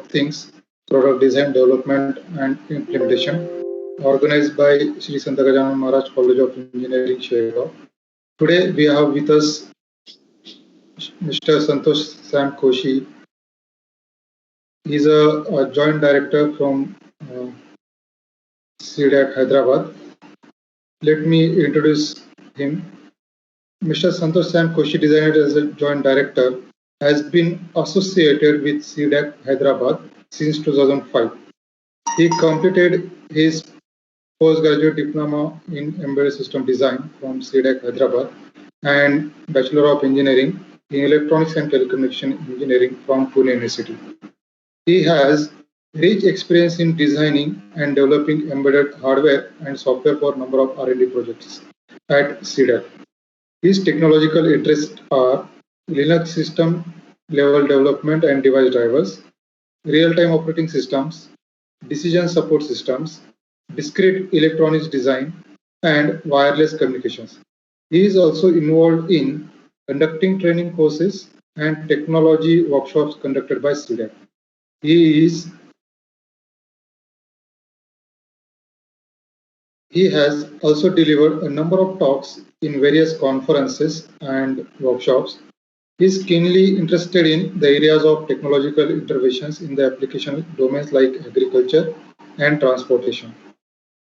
Things, Product Design, Development and Implementation, organized by Sri Sant Gajanan Maharaj College of Engineering, Shegaon. Today we have with us Mr. Santosh Sam Koshi. He is a joint director from CDAC Hyderabad. Let me introduce him. Mr. Santosh Sam Koshi, designed as a joint director, has been associated with CDAC Hyderabad since 2005. He completed his postgraduate diploma in embedded system design from CDAC Hyderabad and Bachelor of Engineering in Electronics and Telecommunication Engineering from Pune University. He has rich experience in designing and developing embedded hardware and software for a number of R&D projects at CDAC. His technological interests are Linux system level development and device drivers, real-time operating systems, decision support systems, discrete electronics design, and wireless communications. He is also involved in conducting training courses and technology workshops conducted by CDAC. He has also delivered a number of talks in various conferences and workshops. He is keenly interested in the areas of technological interventions in the application domains like agriculture and transportation.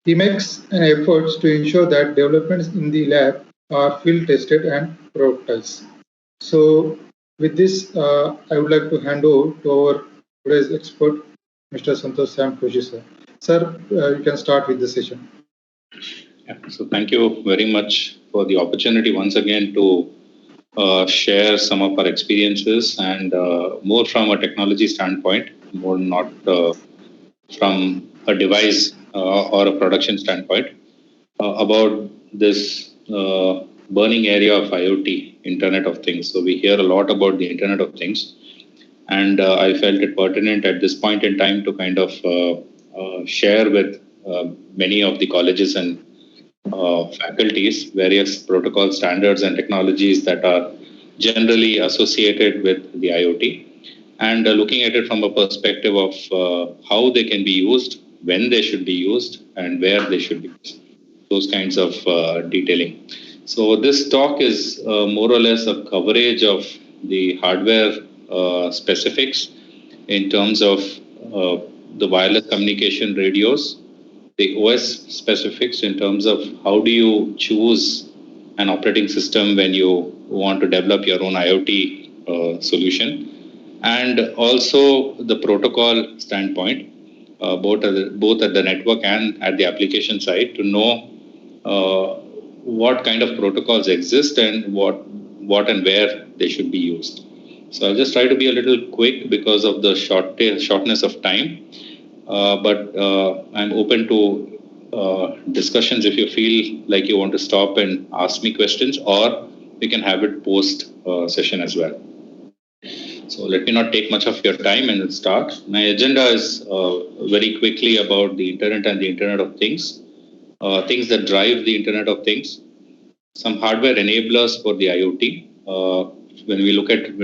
He makes an effort to ensure that developments in the lab are field tested and productized. So, with this, I would like to hand over to our today's expert, Mr. Santosh Sam Koshi, sir. Sir, you can start with the session. Yeah, so thank you very much for the opportunity once again to share some of our experiences and more from a technology standpoint, more not from a device or a production standpoint about this burning area of IoT, Internet of Things. So we hear a lot about the Internet of Things, and I felt it pertinent at this point in time to kind of share with many of the colleges and faculties various protocol standards and technologies that are generally associated with the IoT, and looking at it from a perspective of how they can be used, when they should be used, and where they should be used. Those kinds of detailing. So this talk is more or less a coverage of the hardware specifics in terms of the wireless communication radios, the OS specifics in terms of how do you choose an operating system when you want to develop your own IoT solution, and also the protocol standpoint, both at the network and at the application side, to know what kind of protocols exist and what and where they should be used. So I'll just try to be a little quick because of the shortness of time. But I'm open to discussions if you feel like you want to stop and ask me questions, or we can have it post session as well. So let me not take much of your time and start. My agenda is very quickly about the Internet and the Internet of Things, things that drive the Internet of Things, some hardware enablers for the IoT. When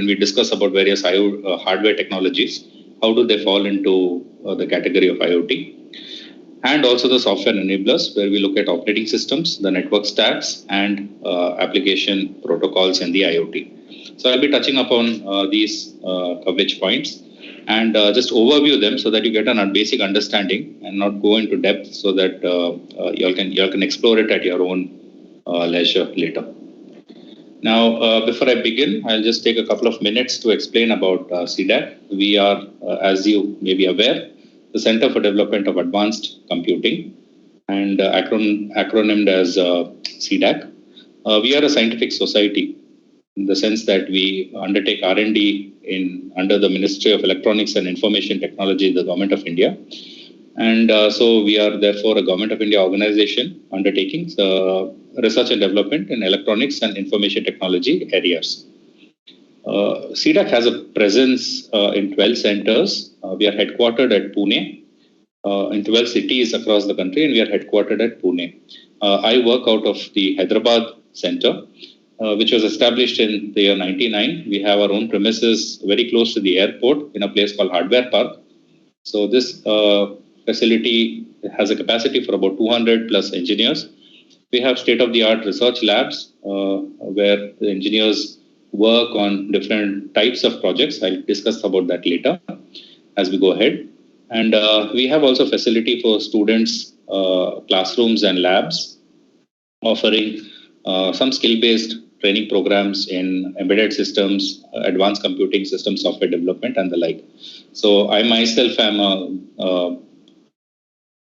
we discuss about various hardware technologies, how do they fall into the category of IoT? And also the software enablers, where we look at operating systems, the network stacks, and application protocols in the IoT. So I'll be touching upon these coverage points and just overview them so that you get a basic understanding and not go into depth, so that you can explore it at your own leisure later. Now, before I begin, I'll just take a couple of minutes to explain about CDAC. We are, as you may be aware, the Center for Development of Advanced Computing, and acronymed as CDAC. We are a scientific society in the sense that we undertake R&D under the Ministry of Electronics and Information Technology, the Government of India. And so we are therefore a Government of India organization undertaking research and development in electronics and information technology areas. CDAC has a presence in 12 centers. We are headquartered at Pune, in 12 cities across the country, and we are headquartered at Pune. I work out of the Hyderabad Center, which was established in the year 1999. We have our own premises very close to the airport in a place called Hardware Park. So this facility has a capacity for about 200 plus engineers. We have state-of-the-art research labs where the engineers work on different types of projects. I'll discuss about that later as we go ahead. And we have also facility for students, classrooms and labs, offering some skill-based training programs in embedded systems, advanced computing system software development, and the like. So I myself am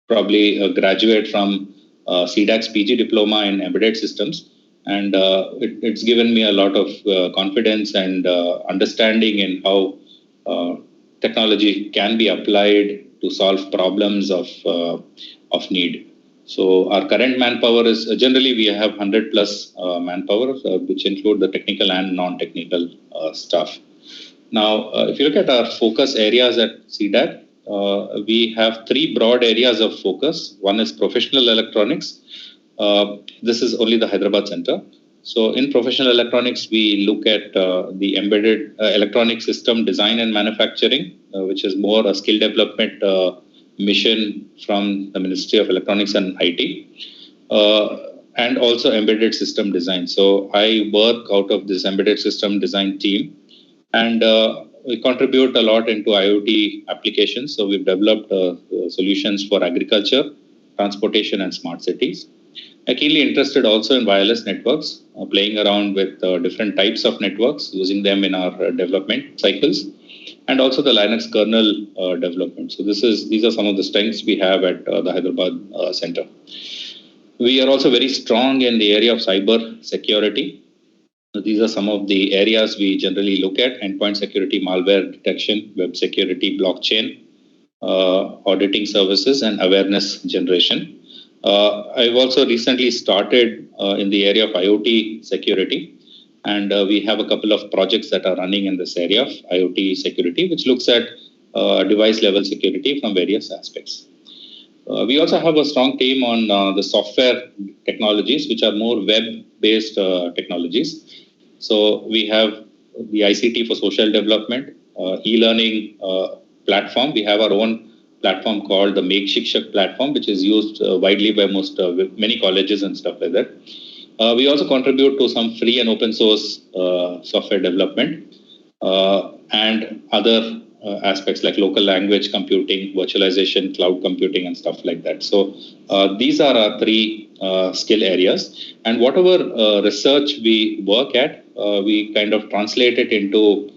probably a graduate from CDAC's PG diploma in embedded systems, and it's given me a lot of confidence and understanding in how technology can be applied to solve problems of need. So our current manpower is generally we have 100 plus manpower, which include the technical and non-technical staff. Now, if you look at our focus areas at CDAC, we have three broad areas of focus. One is professional electronics. This is only the Hyderabad center. So in professional electronics, we look at the embedded electronic system design and manufacturing, which is more a skill development mission from the Ministry of Electronics and IT, and also embedded system design. So I work out of this embedded system design team, and we contribute a lot into IoT applications. So we've developed solutions for agriculture, transportation, and smart cities. I'm keenly interested also in wireless networks, playing around with different types of networks, using them in our development cycles, and also the Linux kernel development. So these are some of the strengths we have at the Hyderabad Center. We are also very strong in the area of cyber security. So these are some of the areas we generally look at: endpoint security, malware detection, web security, blockchain, auditing services, and awareness generation. I've also recently started in the area of IoT security, and we have a couple of projects that are running in this area of IoT security, which looks at device level security from various aspects. We also have a strong team on the software technologies, which are more web-based technologies. So we have the ICT for social development, e-learning platform. We have our own platform called the Make Shikshak platform, which is used widely by many colleges and stuff like that. We also contribute to some free and open source software development and other aspects like local language computing, virtualization, cloud computing, and stuff like that. So these are our three skill areas. And whatever research we work at, we kind of translate it into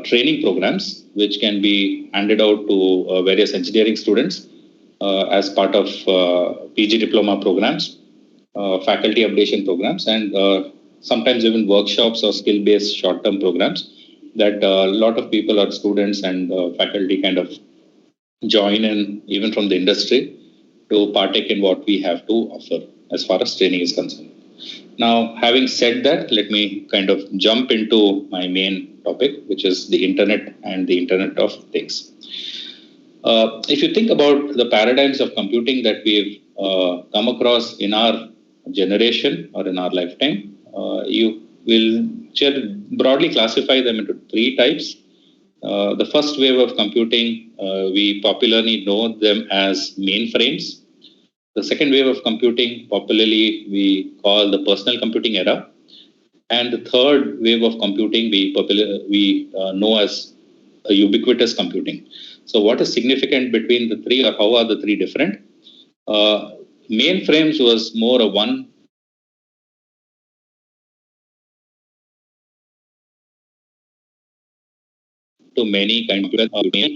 training programs, which can be handed out to various engineering students as part of PG diploma programs, faculty updation programs, and sometimes even workshops or skill-based short-term programs that a lot of people or students and faculty kind of join in, even from the industry, to partake in what we have to offer as far as training is concerned. Now, having said that, let me kind of jump into my main topic, which is the internet and the Internet of Things. If you think about the paradigms of computing that we've come across in our generation or in our lifetime, you will broadly classify them into three types. The first wave of computing, we popularly know them as mainframes. The second wave of computing, popularly we call the personal computing era. And the third wave of computing, we know as ubiquitous computing. So what is significant between the three, or how are the three different? Mainframes was more a one to many kind of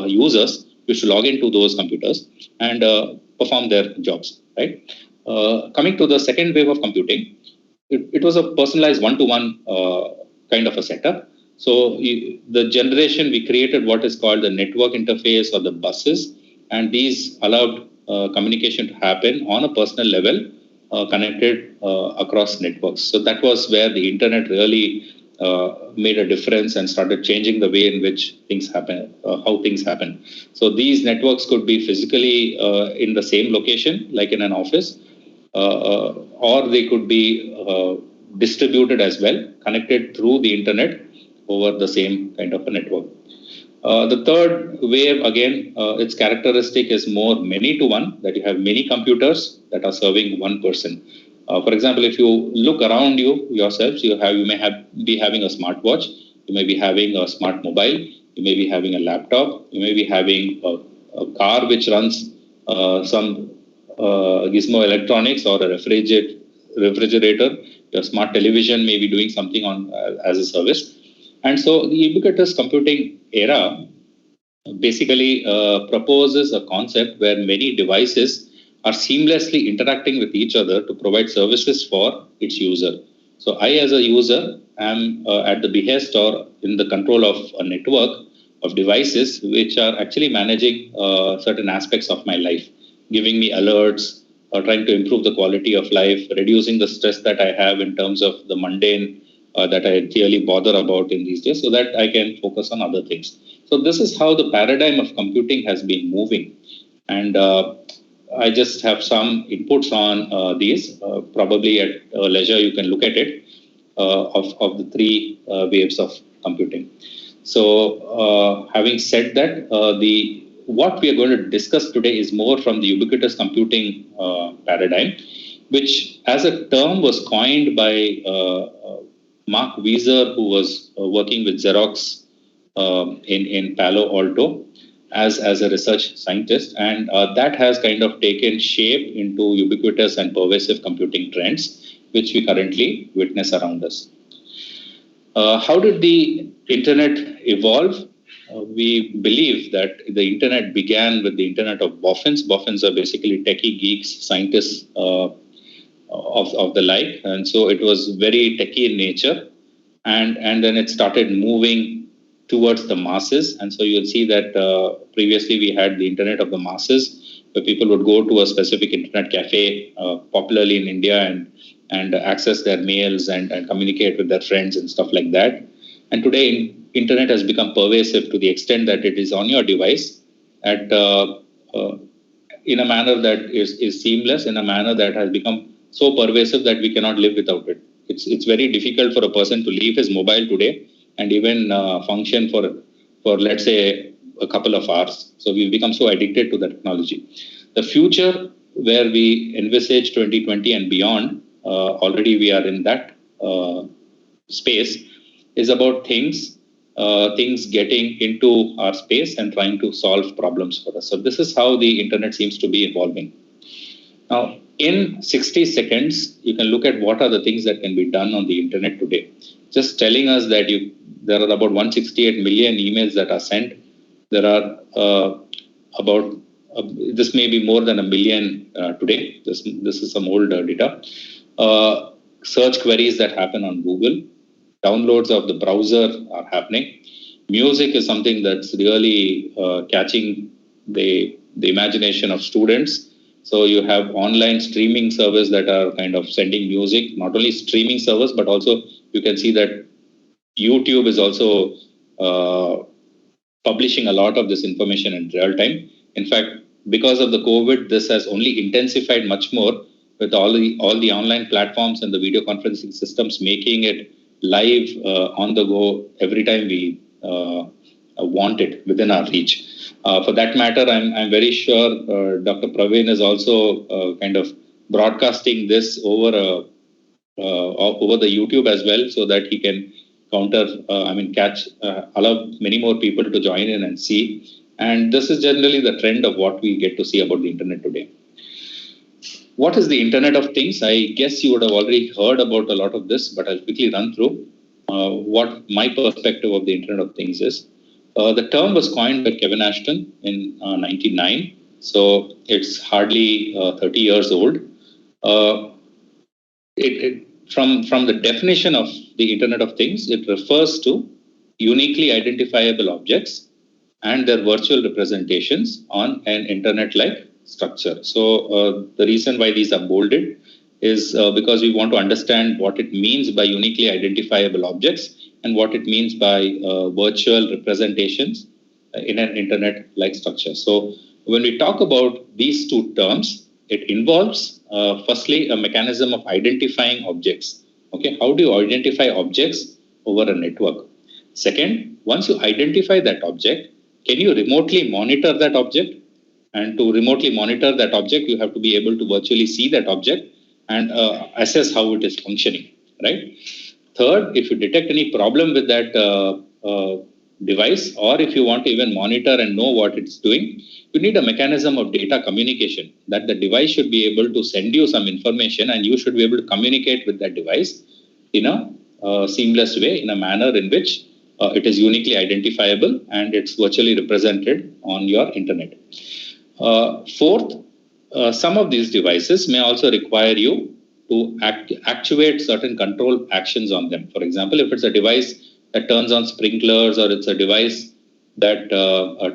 users which to log into those computers and perform their jobs, right? Coming to the second wave of computing, it was a personalized one-to-one kind of a setup. So the generation, we created what is called the network interface or the buses, and these allowed communication to happen on a personal level, connected across networks. So that was where the internet really made a difference and started changing the way in which things happen, how things happen. So these networks could be physically in the same location, like in an office, or they could be distributed as well, connected through the internet over the same kind of a network. The third wave, again, its characteristic is more many to one, that you have many computers that are serving one person. For example, if you look around you yourselves, you may be having a smartwatch, you may be having a smart mobile, you may be having a laptop, you may be having a car which runs some gizmo electronics or a refrigerator. Your smart television may be doing something on as a service. And so the ubiquitous computing era basically proposes a concept where many devices are seamlessly interacting with each other to provide services for its user. So I, as a user, am at the behest or in the control of a network of devices which are actually managing certain aspects of my life, giving me alerts, or trying to improve the quality of life, reducing the stress that I have in terms of the mundane that I really bother about in these days, so that I can focus on other things. So this is how the paradigm of computing has been moving. And I just have some inputs on these. Probably at leisure, you can look at it of the three waves of computing. So having said that, what we are going to discuss today is more from the ubiquitous computing paradigm, which as a term was coined by Mark Wieser, who was working with Xerox in Palo Alto as a research scientist. And that has kind of taken shape into ubiquitous and pervasive computing trends, which we currently witness around us. How did the internet evolve? We believe that the internet began with the internet of boffins. Boffins are basically techie geeks, scientists of the like. And so it was very techie in nature. And then it started moving towards the masses. And so you'll see that previously we had the internet of the masses, where people would go to a specific internet cafe, popularly in India, and access their mails and communicate with their friends and stuff like that. And today, internet has become pervasive to the extent that it is on your device at in a manner that is seamless, in a manner that has become so pervasive that we cannot live without it. It's very difficult for a person to leave his mobile today and even function for let's say a couple of hours. So we've become so addicted to the technology. The future, where we envisage 2020 and beyond, already we are in that space, is about things getting into our space and trying to solve problems for us. So this is how the internet seems to be evolving. Now, in 60 seconds, you can look at what are the things that can be done on the internet today. Just telling us that there are about 168 million emails that are sent. There are about this may be more than a million today. This is some old data. Search queries that happen on Google. Downloads of the browser are happening. Music is something that's really catching the imagination of students. So you have online streaming service that are kind of sending music, not only streaming service, but also you can see that YouTube is also publishing a lot of this information in real time. In fact, because of the COVID, this has only intensified much more, with all the online platforms and the video conferencing systems making it live on the go every time we want it within our reach. For that matter, I'm very sure Dr. Praveen is also kind of broadcasting this over the YouTube as well, so that he can allow many more people to join in and see. And this is generally the trend of what we get to see about the internet today. What is the Internet of Things? I guess you would have already heard about a lot of this, but I'll quickly run through what my perspective of the Internet of Things is. The term was coined by Kevin Ashton in 1999, so it's hardly 30 years old. From the definition of the Internet of Things, it refers to uniquely identifiable objects and their virtual representations on an internet-like structure. So the reason why these are bolded is because we want to understand what it means by uniquely identifiable objects and what it means by virtual representations in an internet-like structure. So when we talk about these two terms, it involves firstly a mechanism of identifying objects. Okay, how do you identify objects over a network? Second, once you identify that object, can you remotely monitor that object? And to remotely monitor that object, you have to be able to virtually see that object and assess how it is functioning, right? Third, if you detect any problem with that device, or if you want to even monitor and know what it's doing, you need a mechanism of data communication, that the device should be able to send you some information and you should be able to communicate with that device in a seamless way, in a manner in which it is uniquely identifiable and it's virtually represented on your internet. Fourth, some of these devices may also require you to actuate certain control actions on them. For example, if it's a device that turns on sprinklers, or it's a device that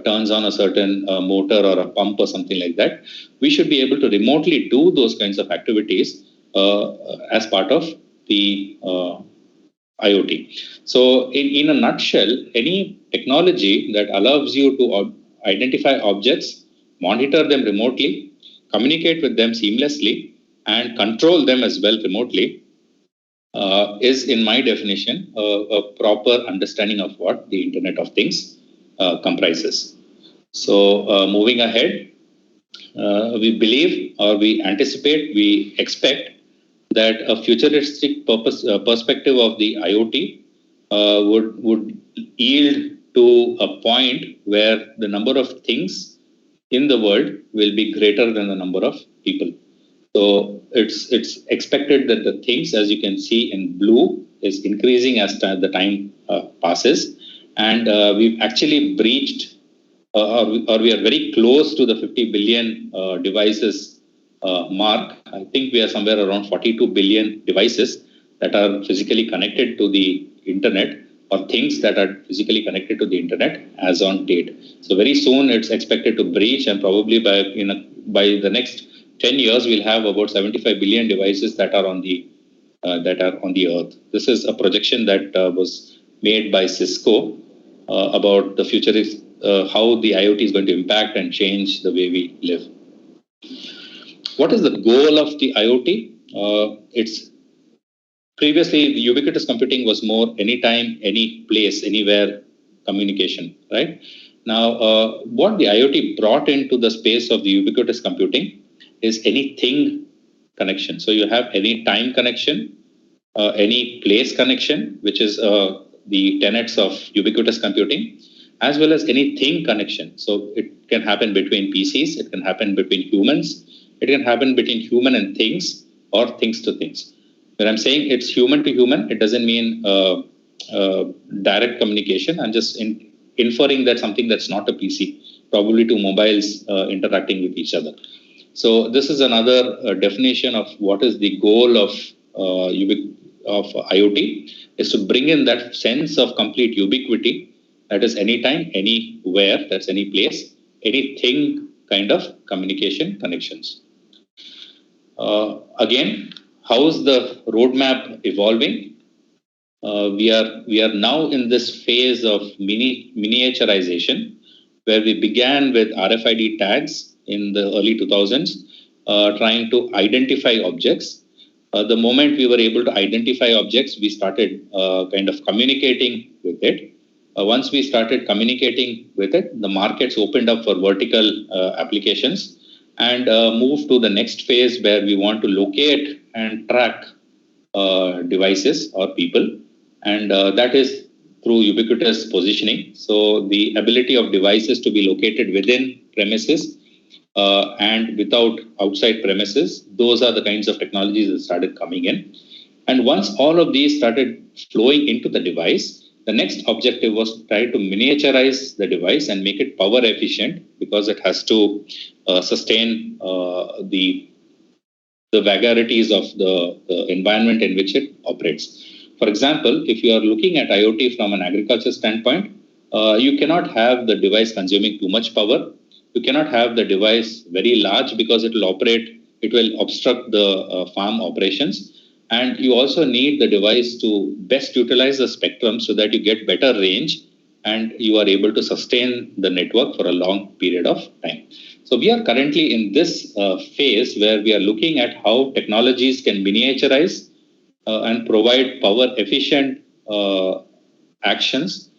turns on a certain motor or a pump or something like that, we should be able to remotely do those kinds of activities as part of the IoT. So in a nutshell, any technology that allows you to identify objects, monitor them remotely, communicate with them seamlessly, and control them as well remotely is, in my definition, a proper understanding of what the Internet of Things comprises. So moving ahead, we believe, or we anticipate, we expect that a futuristic perspective of the IoT would yield to a point where the number of things in the world will be greater than the number of people. So it's expected that the things, as you can see in blue, is increasing as the time passes, and we've actually breached, or we are very close to the 50 billion devices mark. I think we are somewhere around 42 billion devices that are physically connected to the internet, or things that are physically connected to the internet as on date. So very soon it's expected to breach, and probably by the next 10 years we'll have about 75 billion devices that are on the earth. This is a projection that was made by Cisco about the future, how the IoT is going to impact and change the way we live. What is the goal of the IoT? It's previously, the ubiquitous computing was more anytime, any place, anywhere communication, right? Now, what the IoT brought into the space of the ubiquitous computing is anything connection. So you have any time connection, any place connection, which is the tenets of ubiquitous computing, as well as anything connection. So it can happen between PCs, it can happen between humans, it can happen between human and things, or things to things. When I'm saying it's human to human, it doesn't mean direct communication. I'm just inferring that something that's not a PC, probably two mobiles interacting with each other. So this is another definition of what is the goal of IoT, is to bring in that sense of complete ubiquity, that is anytime, anywhere, that's any place, anything kind of communication connections. Again, how is the roadmap evolving? We are now in this phase of miniaturization, where we began with RFID tags in the early 2000s, trying to identify objects. The moment we were able to identify objects, we started kind of communicating with it. Once we started communicating with it, the markets opened up for vertical applications, and moved to the next phase, where we want to locate and track devices or people, and that is through ubiquitous positioning. So the ability of devices to be located within premises and without outside premises, those are the kinds of technologies that started coming in. And once all of these started flowing into the device, the next objective was to try to miniaturize the device and make it power efficient, because it has to sustain the vagaries of the environment in which it operates. For example, if you are looking at IoT from an agriculture standpoint, you cannot have the device consuming too much power. You cannot have the device very large, because it will obstruct the farm operations. And you also need the device to best utilize the spectrum so that you get better range and you are able to sustain the network for a long period of time. So we are currently in this phase where we are looking at how technologies can miniaturize and provide power efficient actions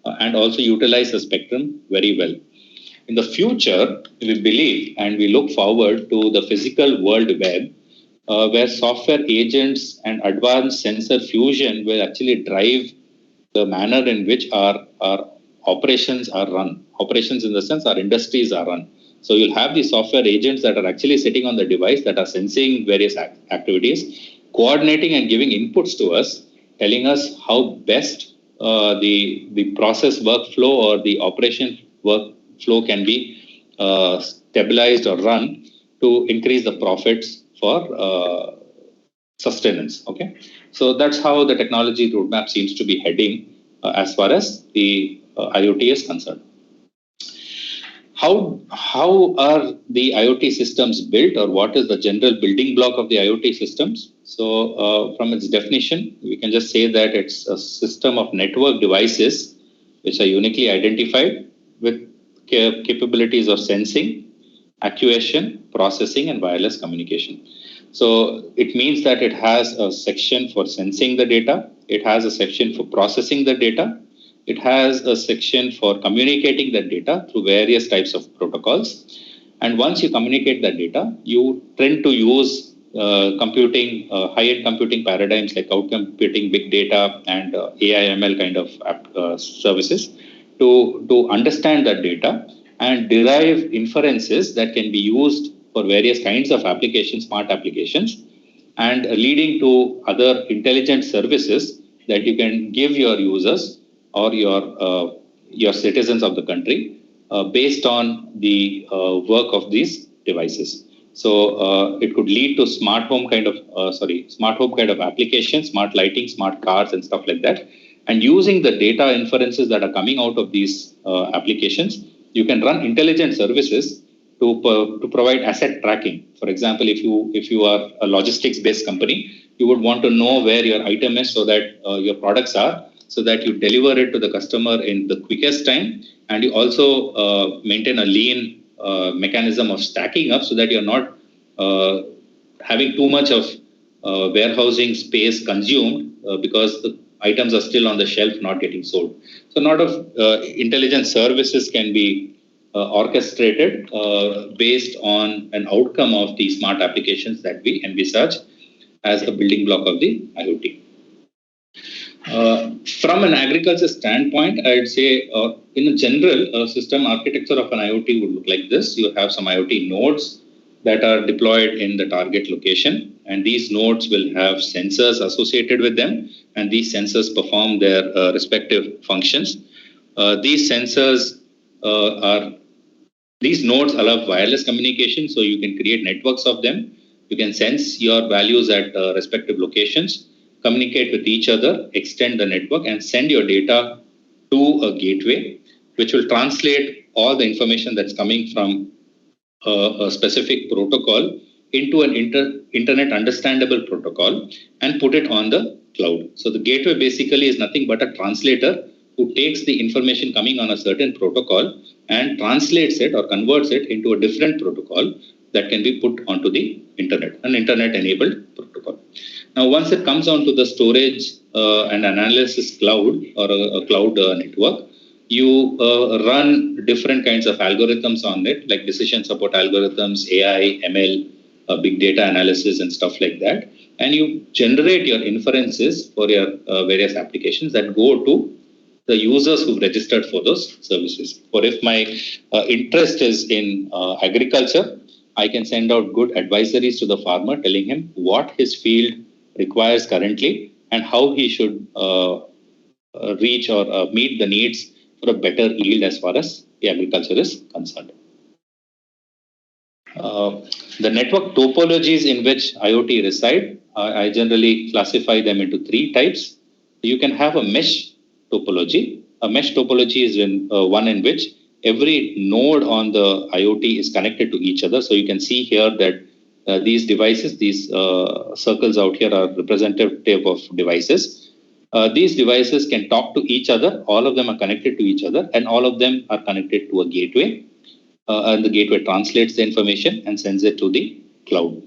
and also utilize the spectrum very well. In the future, we believe and we look forward to the physical world web, where software agents and advanced sensor fusion will actually drive the manner in which our operations are run. Operations in the sense our industries are run. So you'll have these software agents that are actually sitting on the device that are sensing various activities, coordinating and giving inputs to us, telling us how best the process workflow or the operation workflow can be stabilized or run to increase the profits for sustenance. Okay, so that's how the technology roadmap seems to be heading as far as the IoT is concerned. How are the IoT systems built, or what is the general building block of the IoT systems? So, from its definition, we can just say that it's a system of network devices which are uniquely identified with capabilities of sensing, actuation, processing, and wireless communication. So it means that it has a section for sensing the data, it has a section for processing the data, it has a section for communicating that data through various types of protocols. And once you communicate that data, you tend to use high-end computing paradigms like cloud computing, big data, and AI/ML kind of services to understand that data and derive inferences that can be used for various kinds of applications, smart applications, and leading to other intelligent services that you can give your users or your citizens of the country based on the work of these devices. So it could lead to smart home kind of applications, smart lighting, smart cars, and stuff like that. And using the data inferences that are coming out of these applications, you can run intelligent services to provide asset tracking. For example, if you are a logistics-based company, you would want to know where your item is so that your products are, so that you deliver it to the customer in the quickest time, and you also maintain a lean mechanism of stacking up so that you're not having too much of warehousing space consumed because the items are still on the shelf not getting sold. So a lot of intelligent services can be orchestrated based on an outcome of the smart applications that we envisage as the building block of the IoT. From an agriculture standpoint, I'd say in general, a system architecture of an IoT would look like this. You have some IoT nodes that are deployed in the target location, and these nodes will have sensors associated with them, and these sensors perform their respective functions. These nodes allow wireless communication, so you can create networks of them. You can sense your values at respective locations, communicate with each other, extend the network, and send your data to a gateway, which will translate all the information that's coming from a specific protocol into an internet understandable protocol and put it on the cloud. So the gateway basically is nothing but a translator who takes the information coming on a certain protocol and translates it or converts it into a different protocol that can be put onto the internet, an internet-enabled protocol. Now, once it comes onto the storage and analysis cloud or a cloud network, you run different kinds of algorithms on it, like decision support algorithms, AI, ML, big data analysis, and stuff like that. And you generate your inferences for your various applications that go to the users who've registered for those services. Or if my interest is in agriculture, I can send out good advisories to the farmer telling him what his field requires currently and how he should reach or meet the needs for a better yield as far as the agriculture is concerned. The network topologies in which IoT reside, I generally classify them into three types. You can have a mesh topology. A mesh topology is one in which every node on the IoT is connected to each other. So you can see here that these devices, these circles out here are representative of devices. These devices can talk to each other. All of them are connected to each other, and all of them are connected to a gateway. And the gateway translates the information and sends it to the cloud,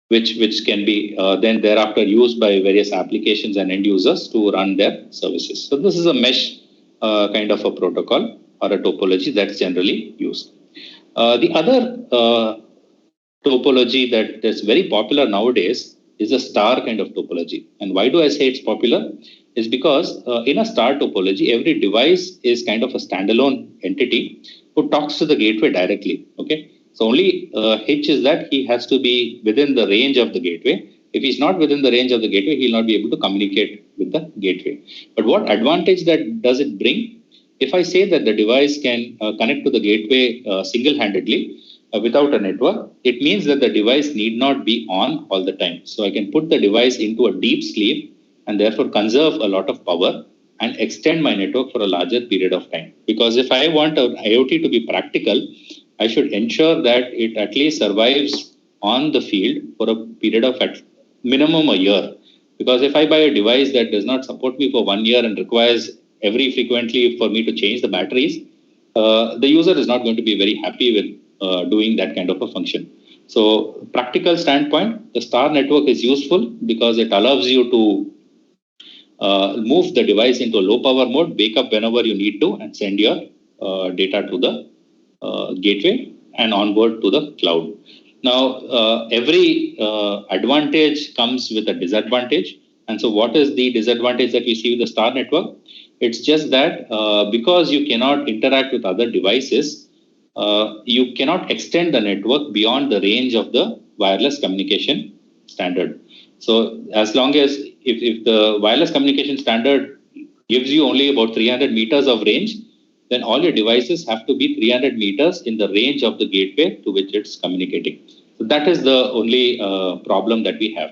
which can be then thereafter used by various applications and end users to run their services. So this is a mesh kind of a protocol or a topology that's generally used. The other topology that is very popular nowadays is a star kind of topology. And why do I say it's popular? Is because in a star topology, every device is kind of a standalone entity who talks to the gateway directly. Okay, so only hitch is that he has to be within the range of the gateway. If he's not within the range of the gateway, he'll not be able to communicate with the gateway. But what advantage that does it bring? If I say that the device can connect to the gateway single-handedly, without a network, it means that the device need not be on all the time. So I can put the device into a deep sleep and therefore conserve a lot of power and extend my network for a larger period of time. Because if I want an IoT to be practical, I should ensure that it at least survives on the field for a period of at minimum a year. Because if I buy a device that does not support me for 1 year and requires every frequently for me to change the batteries, the user is not going to be very happy with doing that kind of a function. So practical standpoint, the star network is useful because it allows you to move the device into a low power mode, wake up whenever you need to, and send your data to the gateway and onboard to the cloud. Now, every advantage comes with a disadvantage. And so what is the disadvantage that we see with the star network? It's just that because you cannot interact with other devices, you cannot extend the network beyond the range of the wireless communication standard. So as long as if the wireless communication standard gives you only about 300 meters of range, then all your devices have to be 300 meters in the range of the gateway to which it's communicating. So that is the only problem that we have.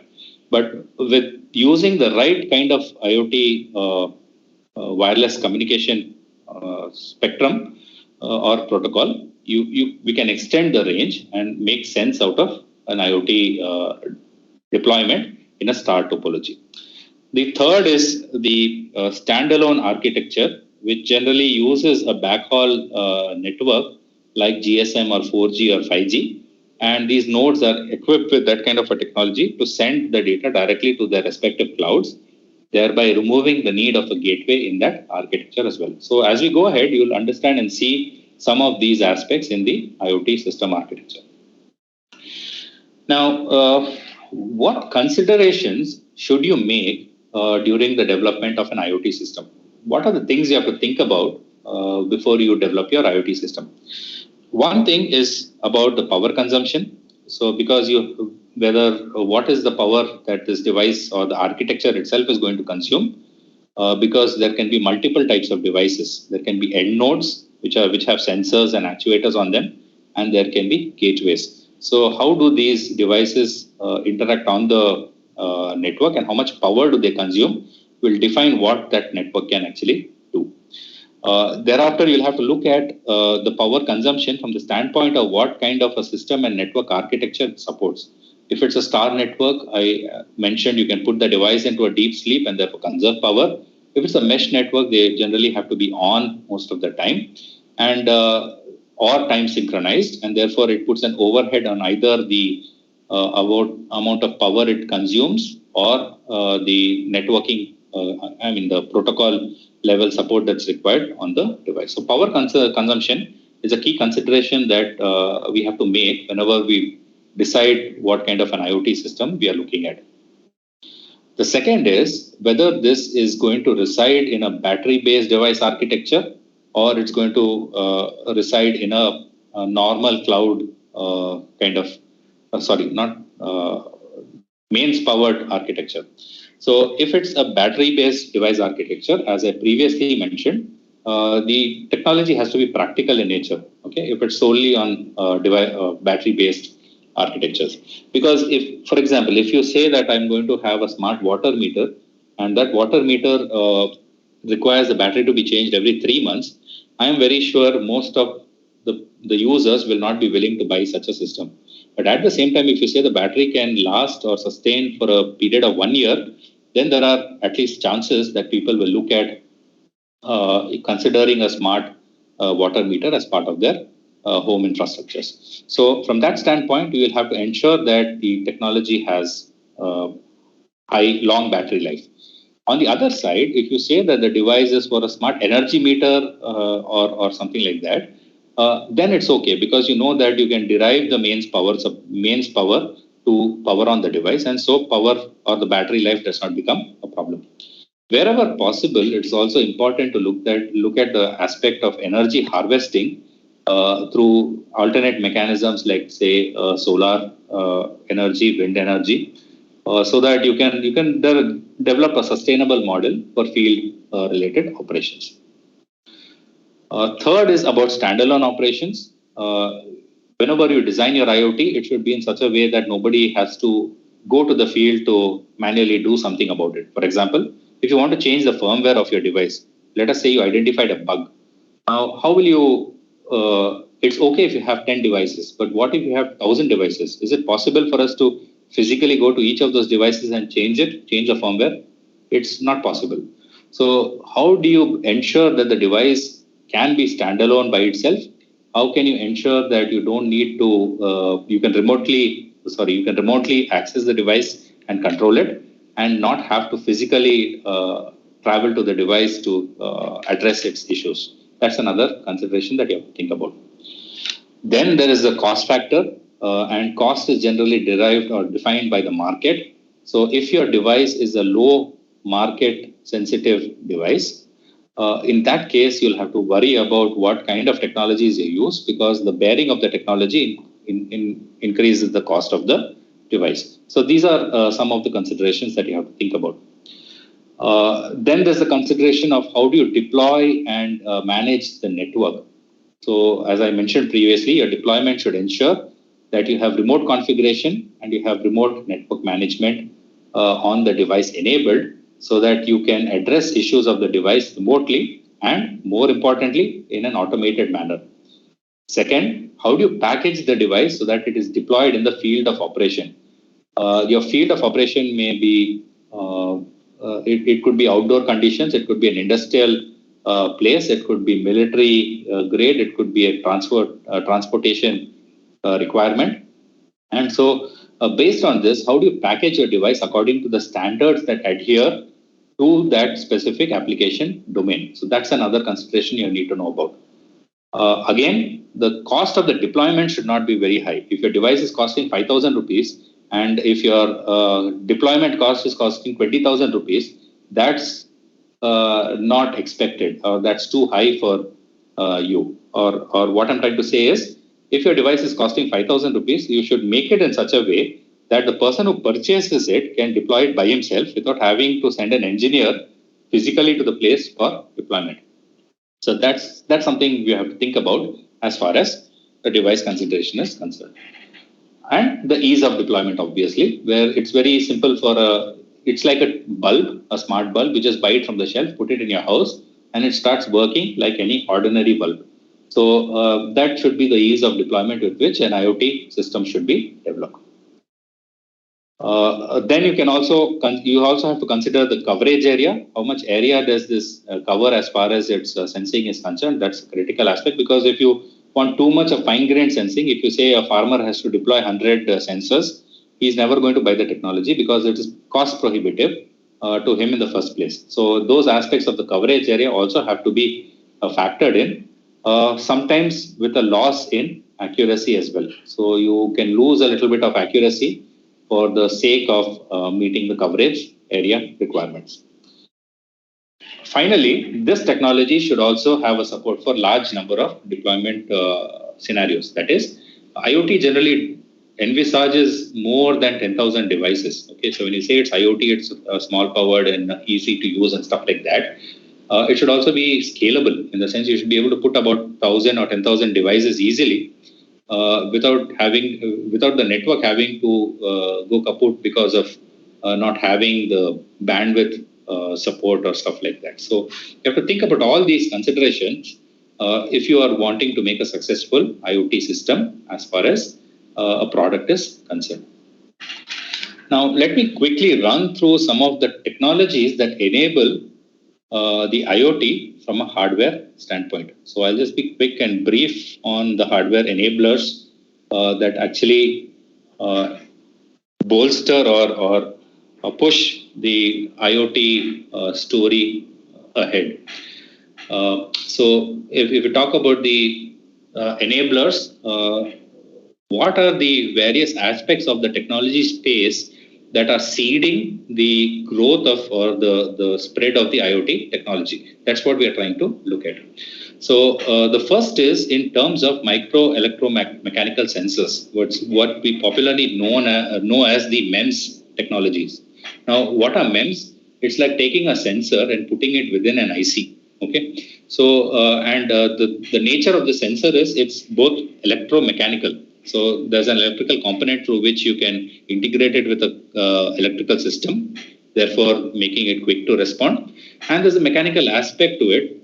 But with using the right kind of IoT wireless communication spectrum or protocol, we can extend the range and make sense out of an IoT deployment in a star topology. The third is the standalone architecture, which generally uses a backhaul network like GSM or 4G or 5G. And these nodes are equipped with that kind of a technology to send the data directly to their respective clouds, thereby removing the need of a gateway in that architecture as well. So as we go ahead, you'll understand and see some of these aspects in the IoT system architecture. Now, what considerations should you make during the development of an IoT system? What are the things you have to think about before you develop your IoT system? One thing is about the power consumption. So because what is the power that this device or the architecture itself is going to consume? Because there can be multiple types of devices. There can be end nodes which have sensors and actuators on them, and there can be gateways. So how do these devices interact on the network, and how much power do they consume will define what that network can actually do. Thereafter, you'll have to look at the power consumption from the standpoint of what kind of a system and network architecture it supports. If it's a star network, I mentioned you can put the device into a deep sleep and therefore conserve power. If it's a mesh network, they generally have to be on most of the time and or time synchronized, and therefore it puts an overhead on either the amount of power it consumes or the networking, the protocol level support that's required on the device. So power consumption is a key consideration that we have to make whenever we decide what kind of an IoT system we are looking at. The second is whether this is going to reside in a battery-based device architecture or it's going to reside in a normal cloud mains powered architecture. So if it's a battery-based device architecture, as I previously mentioned, the technology has to be practical in nature. Okay, if it's solely on battery-based architectures, because if, for example, if you say that I'm going to have a smart water meter, and that water meter requires the battery to be changed every 3 months, I am very sure most of the users will not be willing to buy such a system. But at the same time, if you say the battery can last or sustain for a period of 1 year, then there are at least chances that people will look at considering a smart water meter as part of their home infrastructures. So from that standpoint, we will have to ensure that the technology has long battery life. On the other side, if you say that the device is for a smart energy meter or something like that, then it's okay because you know that you can derive the mains power to power on the device, and so power or the battery life does not become a problem. Wherever possible, it's also important to look at the aspect of energy harvesting through alternate mechanisms like say solar energy, wind energy, so that you can develop a sustainable model for field related operations. Third is about standalone operations. Whenever you design your IoT, it should be in such a way that nobody has to go to the field to manually do something about it. For example, if you want to change the firmware of your device, let us say you identified a bug. Now, how will you? It's okay if you have 10 devices, but what if you have 1,000 devices? Is it possible for us to physically go to each of those devices and change the firmware? It's not possible. So, how do you ensure that the device can be standalone by itself? How can you ensure that you don't need to? You can remotely access the device and control it, and not have to physically travel to the device to address its issues. That's another consideration that you have to think about. Then there is the cost factor, and cost is generally derived or defined by the market. So if your device is a low market sensitive device, in that case, you'll have to worry about what kind of technologies you use, because the bearing of the technology increases the cost of the device. So these are some of the considerations that you have to think about. Then there's the consideration of how do you deploy and manage the network. So as I mentioned previously, your deployment should ensure that you have remote configuration and you have remote network management on the device enabled, so that you can address issues of the device remotely and, more importantly, in an automated manner. Second, how do you package the device so that it is deployed in the field of operation? Your field of operation may be it could be outdoor conditions, it could be an industrial place, it could be military grade, it could be a transportation requirement. And so based on this, how do you package your device according to the standards that adhere to that specific application domain? So that's another consideration you need to know about. Again, the cost of the deployment should not be very high. If your device is costing 5,000 rupees, and if your deployment cost is costing 20,000 rupees, that's not expected, or that's too high for you. Or what I'm trying to say is, if your device is costing 5,000 rupees, you should make it in such a way that the person who purchases it can deploy it by himself without having to send an engineer physically to the place for deployment. So that's something we have to think about as far as the device consideration is concerned. And the ease of deployment, obviously, where it's very simple it's like a bulb, a smart bulb. You just buy it from the shelf, put it in your house, and it starts working like any ordinary bulb. So that should be the ease of deployment with which an IoT system should be developed. Then you also have to consider the coverage area. How much area does this cover as far as its sensing is concerned? That's a critical aspect, because if you want too much of fine-grained sensing, if you say a farmer has to deploy 100 sensors, he's never going to buy the technology because it is cost prohibitive to him in the first place. So those aspects of the coverage area also have to be factored in, sometimes with a loss in accuracy as well. So you can lose a little bit of accuracy for the sake of meeting the coverage area requirements. Finally, this technology should also have a support for large number of deployment scenarios. That is, IoT generally envisages more than 10,000 devices. Okay, so when you say it's IoT, it's small powered and easy to use and stuff like that. It should also be scalable, in the sense you should be able to put about 1,000 or 10,000 devices easily without the network having to go kaput because of not having the bandwidth support or stuff like that. So you have to think about all these considerations if you are wanting to make a successful IoT system as far as a product is concerned. Now, let me quickly run through some of the technologies that enable the IoT from a hardware standpoint. So I'll just be quick and brief on the hardware enablers that actually bolster or push the IoT story ahead. So if we talk about the enablers, what are the various aspects of the technology space that are seeding the growth of or the spread of the IoT technology? That's what we are trying to look at. So the first is in terms of micro electromechanical sensors, what we popularly know as the MEMS technologies. Now, what are MEMS? It's like taking a sensor and putting it within an IC. Okay, so the nature of the sensor is it's both electromechanical. So there's an electrical component through which you can integrate it with a electrical system, therefore making it quick to respond. And there's a mechanical aspect to it,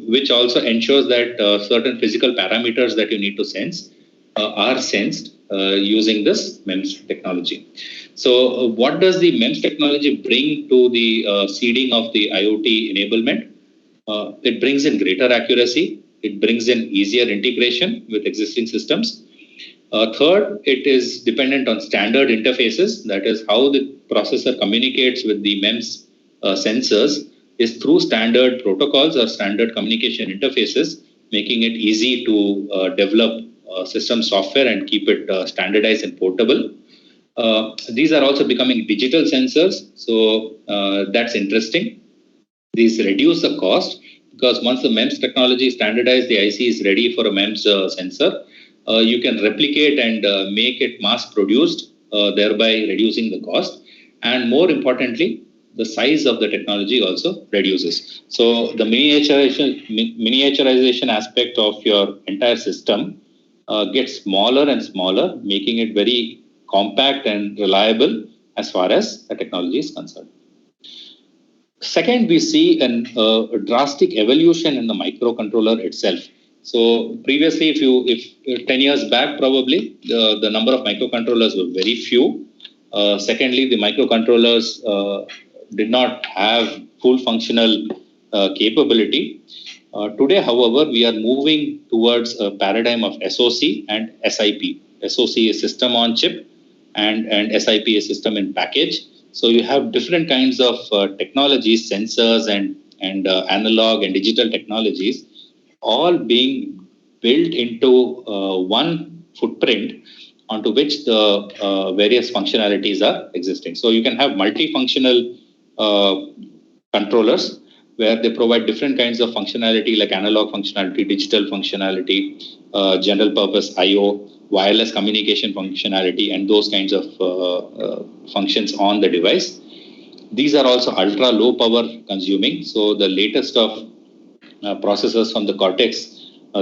which also ensures that certain physical parameters that you need to sense are sensed using this MEMS technology. So what does the MEMS technology bring to the seeding of the IoT enablement? It brings in greater accuracy. It brings in easier integration with existing systems. Third, it is dependent on standard interfaces. That is how the processor communicates with the MEMS sensors is through standard protocols or standard communication interfaces, making it easy to develop system software and keep it standardized and portable. These are also becoming digital sensors, so that's interesting. These reduce the cost because once the MEMS technology is standardized, the IC is ready for a MEMS sensor. You can replicate and make it mass produced, thereby reducing the cost. And more importantly, the size of the technology also reduces. So the miniaturization aspect of your entire system gets smaller and smaller, making it very compact and reliable as far as the technology is concerned. Second, we see a drastic evolution in the microcontroller itself. So previously, if 10 years back, probably the number of microcontrollers were very few. Secondly, the microcontrollers did not have full functional capability. Today, however, we are moving towards a paradigm of SoC and SiP. SoC is system on chip, and SiP is system in package. So you have different kinds of technologies, sensors and analog and digital technologies, all being built into one footprint onto which the various functionalities are existing. So you can have multifunctional controllers where they provide different kinds of functionality like analog functionality, digital functionality, general purpose I/O, wireless communication functionality, and those kinds of functions on the device. These are also ultra low power consuming. So the latest of processors from the Cortex,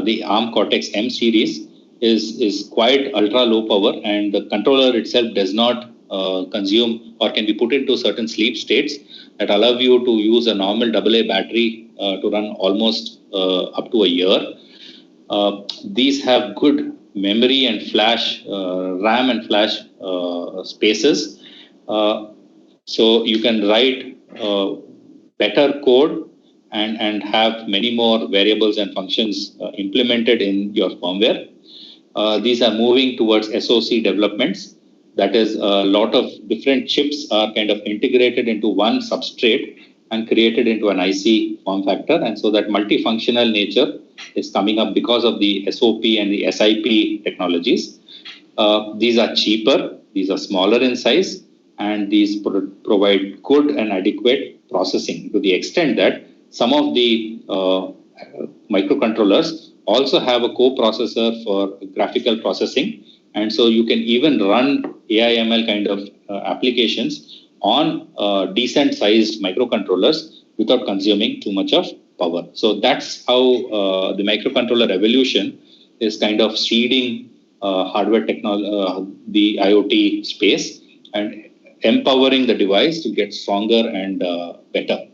the ARM Cortex M series, is quite ultra low power, and the controller itself does not consume or can be put into certain sleep states that allow you to use a normal AA battery to run almost up to a year. These have good memory and flash, RAM and flash spaces. So you can write better code and have many more variables and functions implemented in your firmware. These are moving towards SoC developments. That is, a lot of different chips are kind of integrated into one substrate and created into an IC form factor. And so that multifunctional nature is coming up because of the SOP and the SiP technologies. These are cheaper, these are smaller in size, and these provide good and adequate processing to the extent that some of the microcontrollers also have a coprocessor for graphical processing. And so you can even run AI/ML kind of applications on decent sized microcontrollers without consuming too much of power. So that's how the microcontroller evolution is kind of seeding hardware technology, the IoT space, and empowering the device to get stronger and better.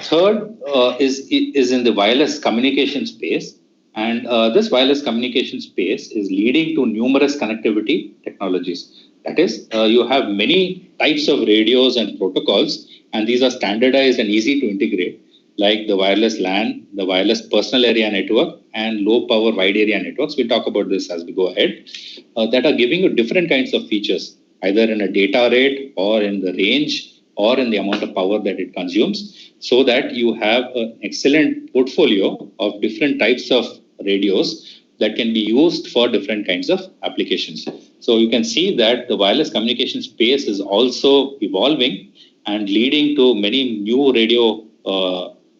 Third is in the wireless communication space. And this wireless communication space is leading to numerous connectivity technologies. That is, you have many types of radios and protocols, and these are standardized and easy to integrate, like the wireless LAN, the wireless personal area network, and low power wide area networks. We'll talk about this as we go ahead, that are giving you different kinds of features. either in a data rate or in the range or in the amount of power that it consumes, so that you have an excellent portfolio of different types of radios that can be used for different kinds of applications. So you can see that the wireless communication space is also evolving and leading to many new radio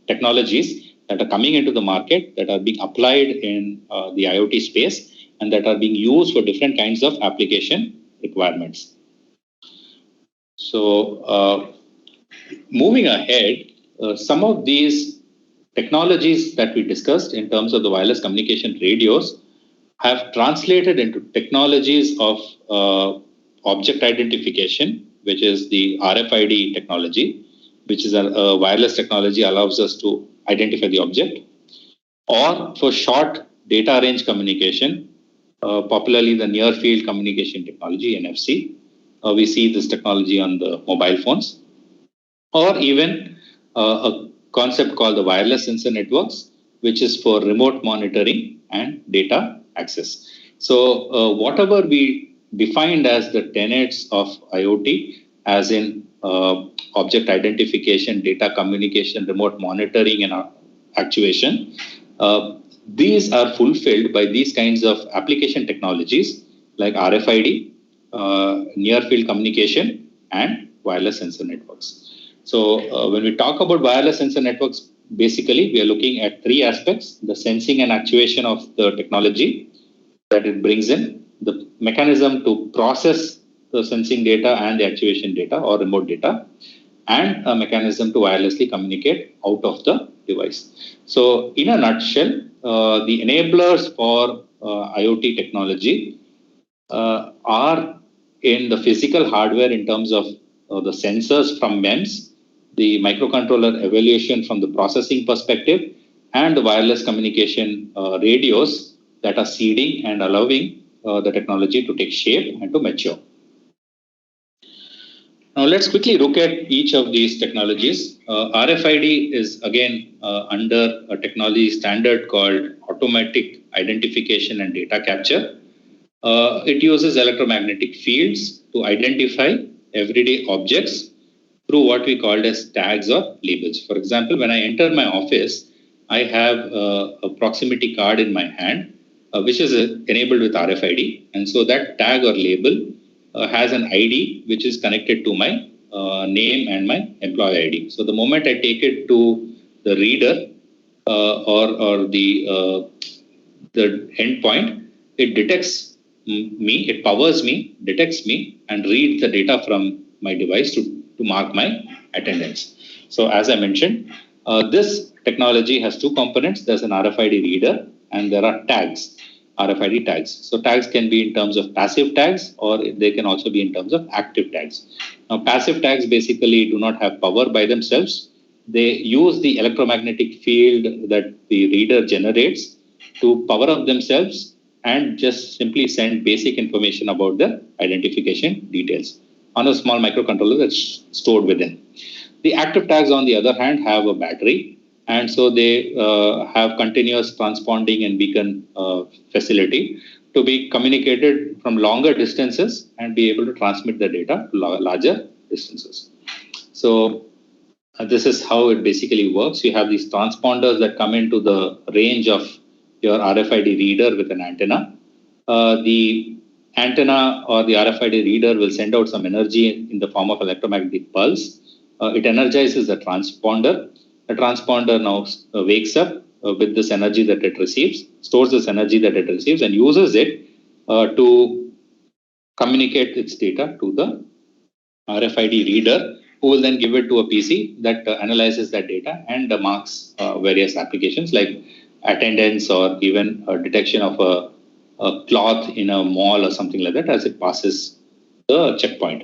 technologies that are coming into the market, that are being applied in the IoT space, and that are being used for different kinds of application requirements. So moving ahead, some of these technologies that we discussed in terms of the wireless communication radios have translated into technologies of object identification, which is the RFID technology, which is a wireless technology, allows us to identify the object, or for short data range communication, popularly the near field communication technology, NFC. We see this technology on the mobile phones, or even a concept called the wireless sensor networks, which is for remote monitoring and data access. So whatever we defined as the tenets of IoT, as in object identification, data communication, remote monitoring, and actuation, these are fulfilled by these kinds of application technologies like RFID, near field communication, and wireless sensor networks. So when we talk about wireless sensor networks, basically we are looking at three aspects: the sensing and actuation of the technology that it brings in, the mechanism to process the sensing data and the actuation data or remote data, and a mechanism to wirelessly communicate out of the device. So in a nutshell, the enablers for IoT technology are in the physical hardware in terms of the sensors from MEMS, the microcontroller evaluation from the processing perspective, and the wireless communication radios that are seeding and allowing the technology to take shape and to mature. Now let's quickly look at each of these technologies. RFID is again under a technology standard called automatic identification and data capture. It uses electromagnetic fields to identify everyday objects through what we call as tags or labels. For example, when I enter my office, I have a proximity card in my hand, which is enabled with RFID. And so that tag or label has an ID which is connected to my name and my employee ID. So the moment I take it to the reader or the endpoint, it detects me, it powers me, detects me, and reads the data from my device to mark my attendance. So as I mentioned, this technology has two components. There's an RFID reader and there are tags, RFID tags. So tags can be in terms of passive tags, or they can also be in terms of active tags. Now passive tags basically do not have power by themselves. They use the electromagnetic field that the reader generates to power up themselves and just simply send basic information about the identification details on a small microcontroller that's stored within. The active tags, on the other hand, have a battery, and so they have continuous transponding and beacon facility to be communicated from longer distances and be able to transmit the data to larger distances. So this is how it basically works. You have these transponders that come into the range of your RFID reader with an antenna. The antenna or the RFID reader will send out some energy in the form of electromagnetic pulse. It energizes the transponder. The transponder now wakes up with this energy that it receives, stores this energy that it receives, and uses it to communicate its data to the RFID reader, who will then give it to a PC that analyzes that data and marks various applications like attendance or even detection of a cloth in a mall or something like that as it passes the checkpoint.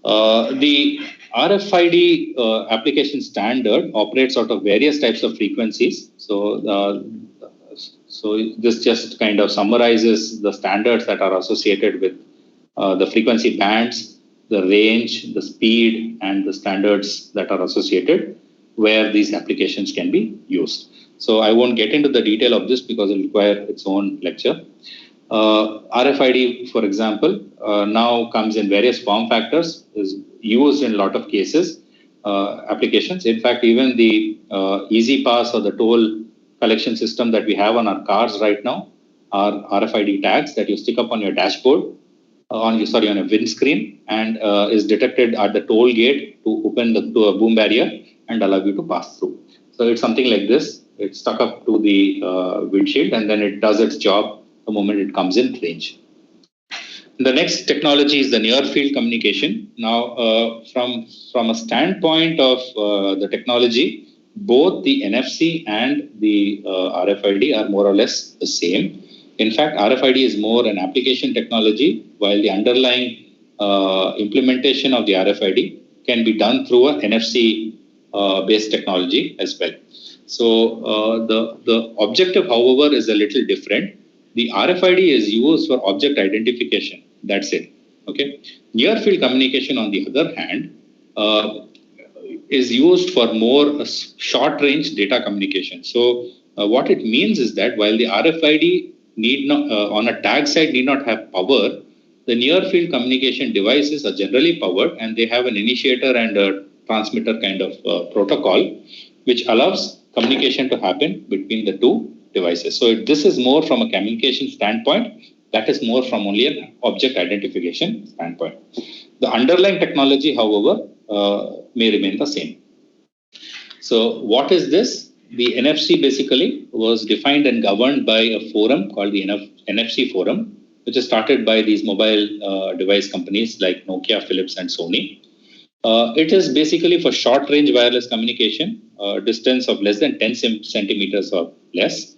The RFID application standard operates out of various types of frequencies. So this just kind of summarizes the standards that are associated with the frequency bands, the range, the speed, and the standards that are associated where these applications can be used. So I won't get into the detail of this because it will require its own lecture. RFID, for example, now comes in various form factors, is used in a lot of cases, applications. In fact, even the Easy Pass or the toll collection system that we have on our cars right now are RFID tags that you stick up on your dashboard, on a windscreen, and is detected at the toll gate to open to a boom barrier and allow you to pass through. So it's something like this. It's stuck up to the windshield, and then it does its job the moment it comes in range. The next technology is the near field communication. Now, from a standpoint of the technology, both the NFC and the RFID are more or less the same. In fact, RFID is more an application technology, while the underlying implementation of the RFID can be done through a NFC based technology as well. So the objective, however, is a little different. The RFID is used for object identification. That's it. Okay. Near field communication, on the other hand, is used for more short range data communication. So what it means is that while the RFID need not on a tag side need not have power, the near field communication devices are generally powered, and they have an initiator and a transmitter kind of protocol, which allows communication to happen between the two devices. So this is more from a communication standpoint. That is more from only an object identification standpoint. The underlying technology, however, may remain the same. So what is this? The NFC basically was defined and governed by a forum called the NFC Forum, which is started by these mobile device companies like Nokia, Philips, and Sony. It is basically for short-range wireless communication, distance of less than 10 centimeters or less.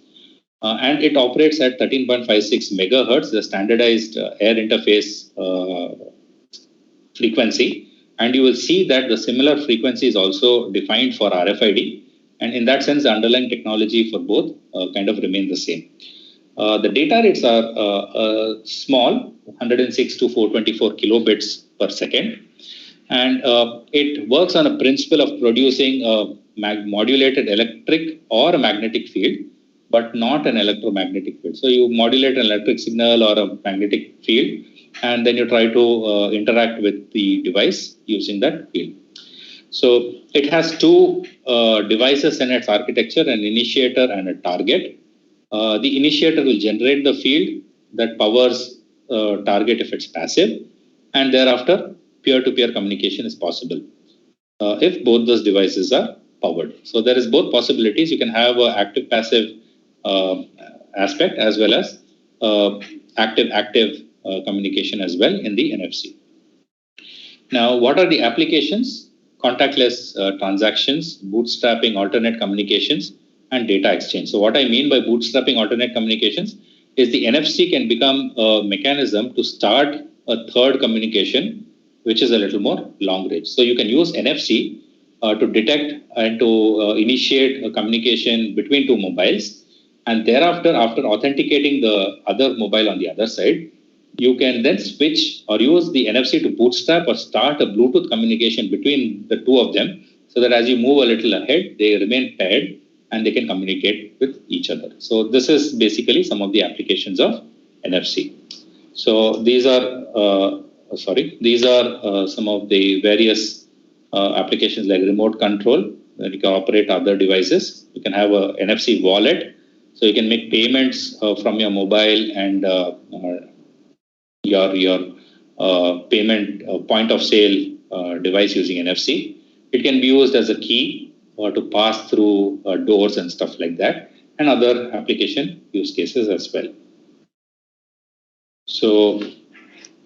And it operates at 13.56 megahertz, the standardized air interface frequency. And you will see that the similar frequency is also defined for RFID. And in that sense, the underlying technology for both kind of remain the same. The data rates are small, 106 to 424 kilobits per second. And it works on a principle of producing a modulated electric or a magnetic field, but not an electromagnetic field. So you modulate an electric signal or a magnetic field, and then you try to interact with the device using that field. So it has two devices in its architecture, an initiator and a target. The initiator will generate the field that powers target if it's passive, and thereafter peer-to-peer communication is possible if both those devices are powered. So there is both possibilities. You can have an active-passive aspect as well as active-active communication as well in the NFC. Now, what are the applications? Contactless transactions, bootstrapping alternate communications, and data exchange. So what I mean by bootstrapping alternate communications is the NFC can become a mechanism to start a third communication, which is a little more long range. So you can use NFC to detect and to initiate a communication between two mobiles. And thereafter, after authenticating the other mobile on the other side, you can then switch or use the NFC to bootstrap or start a Bluetooth communication between the two of them, so that as you move a little ahead, they remain paired and they can communicate with each other. So this is basically some of the applications of NFC. So these are some of the various applications like remote control, where you can operate other devices. You can have a NFC wallet, so you can make payments from your mobile and your payment point of sale device using NFC. It can be used as a key or to pass through doors and stuff like that, and other application use cases as well. So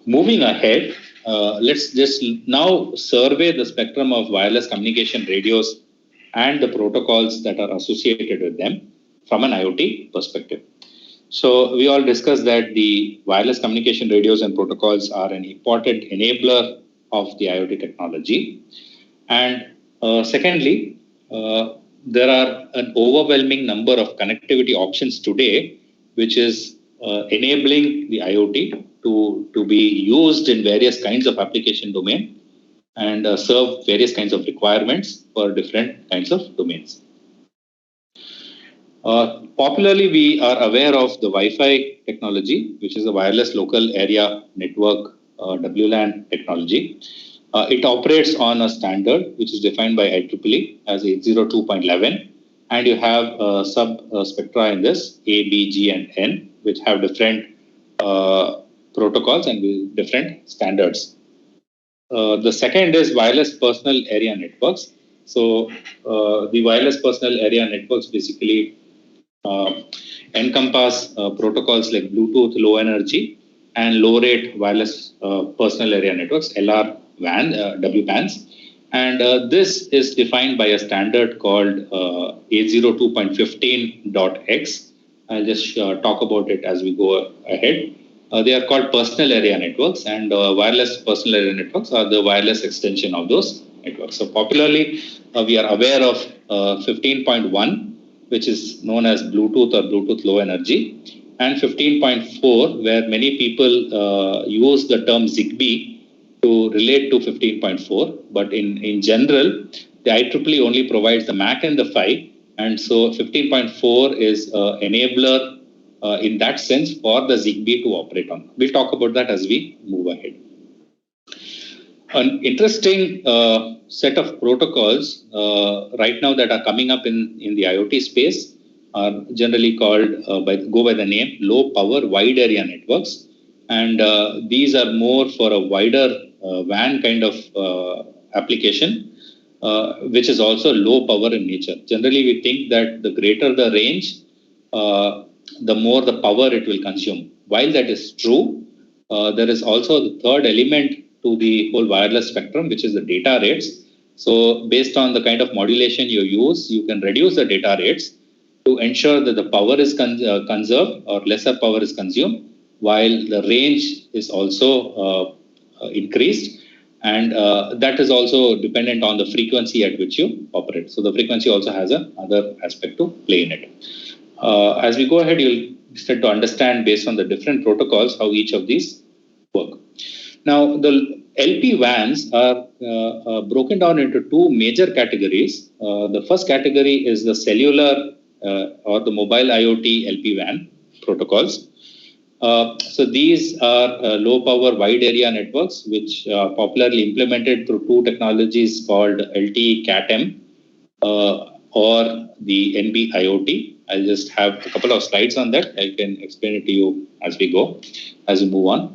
moving ahead, let's just now survey the spectrum of wireless communication radios and the protocols that are associated with them from an IoT perspective. So we all discussed that the wireless communication radios and protocols are an important enabler of the IoT technology. And secondly, there are an overwhelming number of connectivity options today, which is enabling the IoT to be used in various kinds of application domain and serve various kinds of requirements for different kinds of domains. Popularly, we are aware of the Wi-Fi technology, which is a wireless local area network WLAN technology. It operates on a standard which is defined by IEEE as 802.11, and you have sub spectra in this A, B, G, and N, which have different protocols and different standards. The second is wireless personal area networks. So the wireless personal area networks basically encompass protocols like Bluetooth Low Energy and Low Rate Wireless Personal Area Networks, LR WAN, WPANs. And this is defined by a standard called 802.15.x. I'll just talk about it as we go ahead. They are called personal area networks, and wireless personal area networks are the wireless extension of those networks. So popularly, we are aware of 15.1, which is known as Bluetooth or Bluetooth Low Energy, and 15.4, where many people use the term ZigBee to relate to 15.4. But in general, the IEEE only provides the MAC and the PHY, and so 15.4 is an enabler in that sense for the ZigBee to operate on. We'll talk about that as we move ahead. An interesting set of protocols right now that are coming up in the IoT space are generally called, go by the name, low power wide area networks. And these are more for a wider WAN kind of application, which is also low power in nature. Generally, we think that the greater the range, the more the power it will consume. While that is true, there is also the third element to the whole wireless spectrum, which is the data rates. So based on the kind of modulation you use, you can reduce the data rates to ensure that the power is conserved or lesser power is consumed, while the range is also increased. And that is also dependent on the frequency at which you operate. So the frequency also has another aspect to play in it. As we go ahead, you'll start to understand based on the different protocols how each of these work. Now, the LP WANs are broken down into two major categories. The first category is the cellular or the mobile IoT LP WAN protocols. So these are low power wide area networks, which are popularly implemented through two technologies called LTE Cat-M or the NB IoT. I'll just have a couple of slides on that. I can explain it to you as we go, as we move on.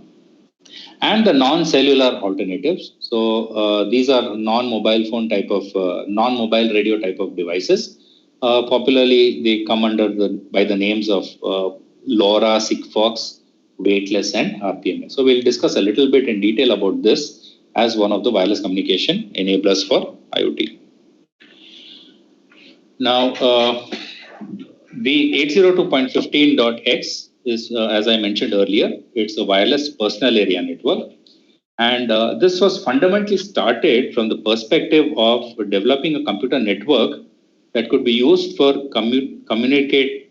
And the non-cellular alternatives. So these are non-mobile phone type of, non-mobile radio type of devices. Popularly, they come under by the names of LoRa, Sigfox, Weightless, and RPMS. So we'll discuss a little bit in detail about this as one of the wireless communication enablers for IoT. Now, the 802.15.x is, as I mentioned earlier, it's a wireless personal area network. And this was fundamentally started from the perspective of developing a computer network that could be used for communicating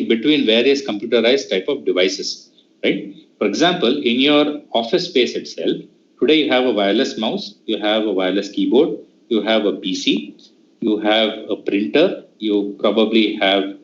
between various computerized type of devices, right? For example, in your office space itself, today you have a wireless mouse, you have a wireless keyboard, you have a PC, you have a printer, you probably have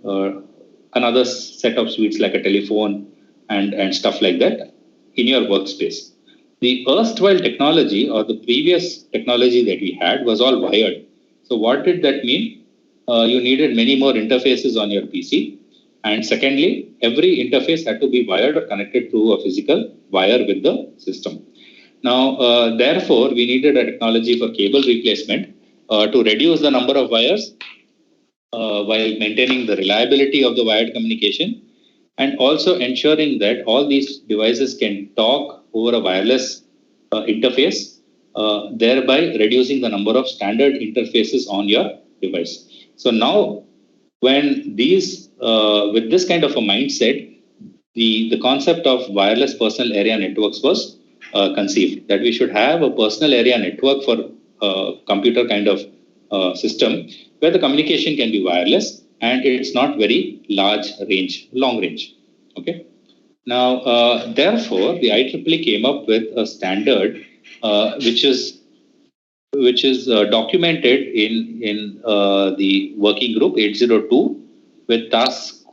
another set of suites like a telephone and stuff like that in your workspace. The erstwhile technology or the previous technology that we had was all wired. So what did that mean? You needed many more interfaces on your PC. And secondly, every interface had to be wired or connected through a physical wire with the system. Now, therefore, we needed a technology for cable replacement to reduce the number of wires while maintaining the reliability of the wired communication, and also ensuring that all these devices can talk over a wireless interface, thereby reducing the number of standard interfaces on your device. So now, when these, with this kind of a mindset, the concept of wireless personal area networks was conceived, that we should have a personal area network for computer kind of system where the communication can be wireless and it's not very long range. Okay. Now, therefore, the IEEE came up with a standard which is documented in the working group 802, with task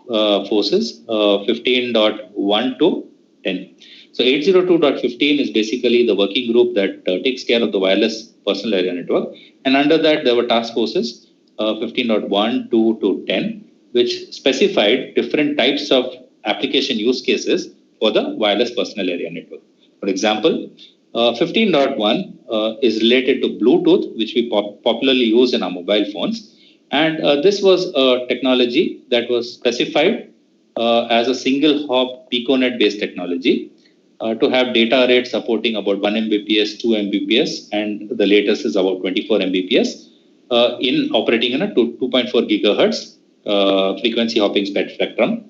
forces 15.1 to 10. So 802.15 is basically the working group that takes care of the wireless personal area network. And under that, there were task forces 15.1, 2 to 10, which specified different types of application use cases for the wireless personal area network. For example, 15.1 is related to Bluetooth, which we popularly use in our mobile phones. And this was a technology that was specified as a single hop Piconet based technology to have data rates supporting about 1 Mbps, 2 Mbps, and the latest is about 24 Mbps in operating in a 2.4 gigahertz frequency hopping spectrum,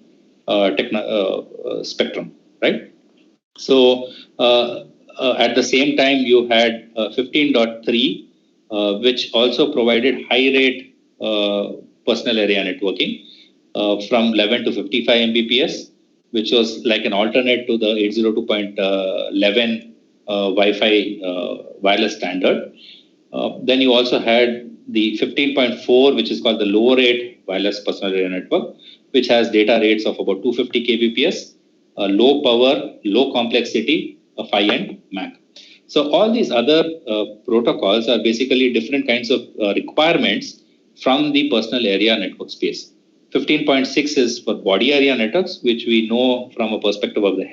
right? So at the same time, you had 15.3, which also provided high rate personal area networking from 11 to 55 Mbps, which was like an alternate to the 802.11 Wi-Fi wireless standard. Then you also had the 15.4, which is called the low rate wireless personal area network, which has data rates of about 250 kbps, low power, low complexity, a high-end Mac. So all these other protocols are basically different kinds of requirements from the personal area network space. 15.6 is for body area networks, which we know from a perspective of the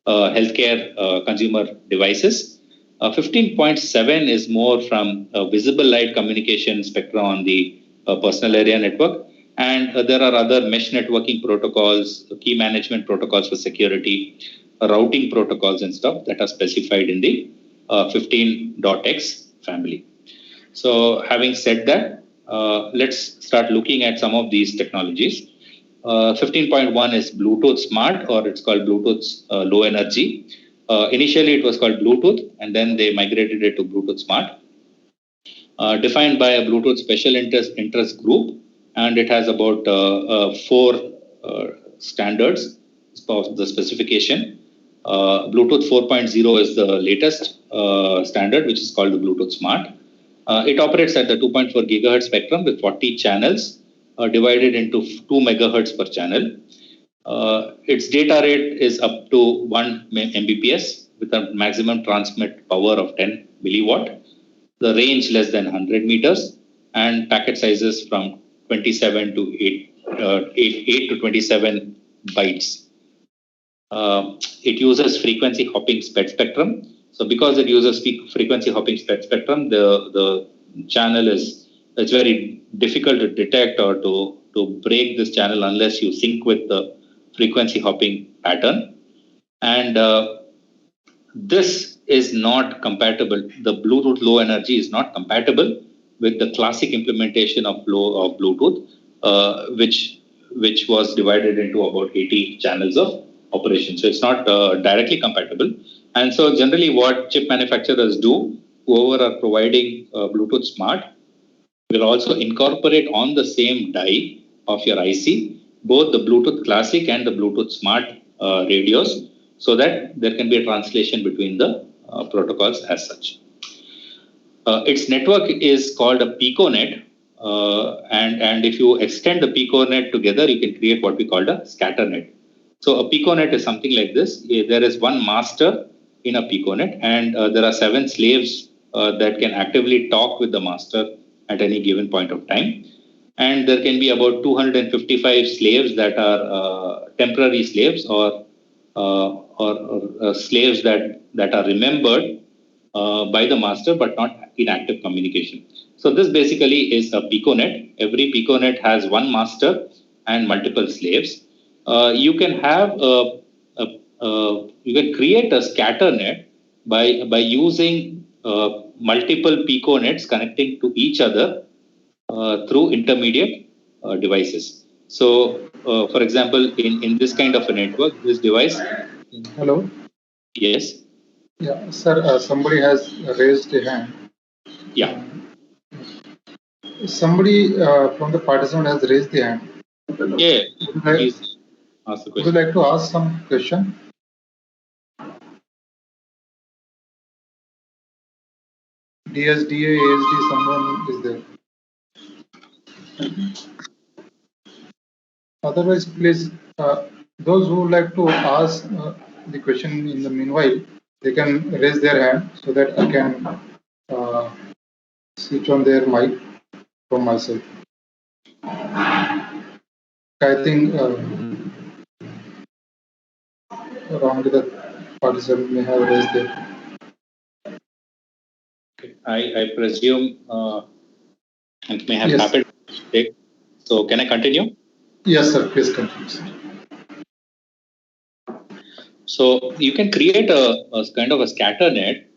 healthcare consumer devices. 15.7 is more from visible light communication spectrum on the personal area network. And there are other mesh networking protocols, key management protocols for security, routing protocols and stuff that are specified in the 15.x family. So having said that, let's start looking at some of these technologies. 15.1 is Bluetooth Smart, or it's called Bluetooth Low Energy. Initially, it was called Bluetooth, and then they migrated it to Bluetooth Smart. Defined by a Bluetooth special interest group, and it has about four standards of the specification. Bluetooth 4.0 is the latest standard, which is called the Bluetooth Smart. It operates at the 2.4 gigahertz spectrum with 40 channels divided into 2 megahertz per channel. Its data rate is up to 1 Mbps with a maximum transmit power of 10 milliwatt. The range less than 100 meters, and packet sizes from 27 to 8 to 27 bytes. It uses frequency hopping spectrum. So because it uses frequency hopping spectrum, the channel it's very difficult to detect or to break this channel unless you sync with the frequency hopping pattern. And this is not compatible. The Bluetooth Low Energy is not compatible with the classic implementation of Bluetooth, which was divided into about 80 channels of operation. So it's not directly compatible. And so generally what chip manufacturers do, whoever are providing Bluetooth Smart, will also incorporate on the same die of your IC both the Bluetooth Classic and the Bluetooth Smart radios, so that there can be a translation between the protocols as such. Its network is called a Piconet, and if you extend the Piconet together, you can create what we call a scatternet. So a Piconet is something like this. There is one master in a Piconet, and there are 7 slaves that can actively talk with the master at any given point of time. And there can be about 255 slaves that are temporary slaves or slaves that are remembered by the master but not in active communication. So this basically is a Piconet. Every Piconet has one master and multiple slaves. You can have you can create a scatter net by using multiple Piconets connecting to each other through intermediate devices. So, for example, in this kind of a network, this device. Hello. Yes. Yeah, sir. Somebody has raised a hand. Yeah. Somebody from the participant has raised the hand. Yeah. Would Please ask the you question. like to ask some question? DSDA, ASD, someone is there. Otherwise, please, those who would like to ask the question in the meanwhile, they can raise their hand so that I can uh, switch on their mic from myself. I think wrongly the participant may have raised their. I presume it may have Yes. happened. So can I continue? Yes, sir. Please continue, sir. So you can create a kind of a scatter net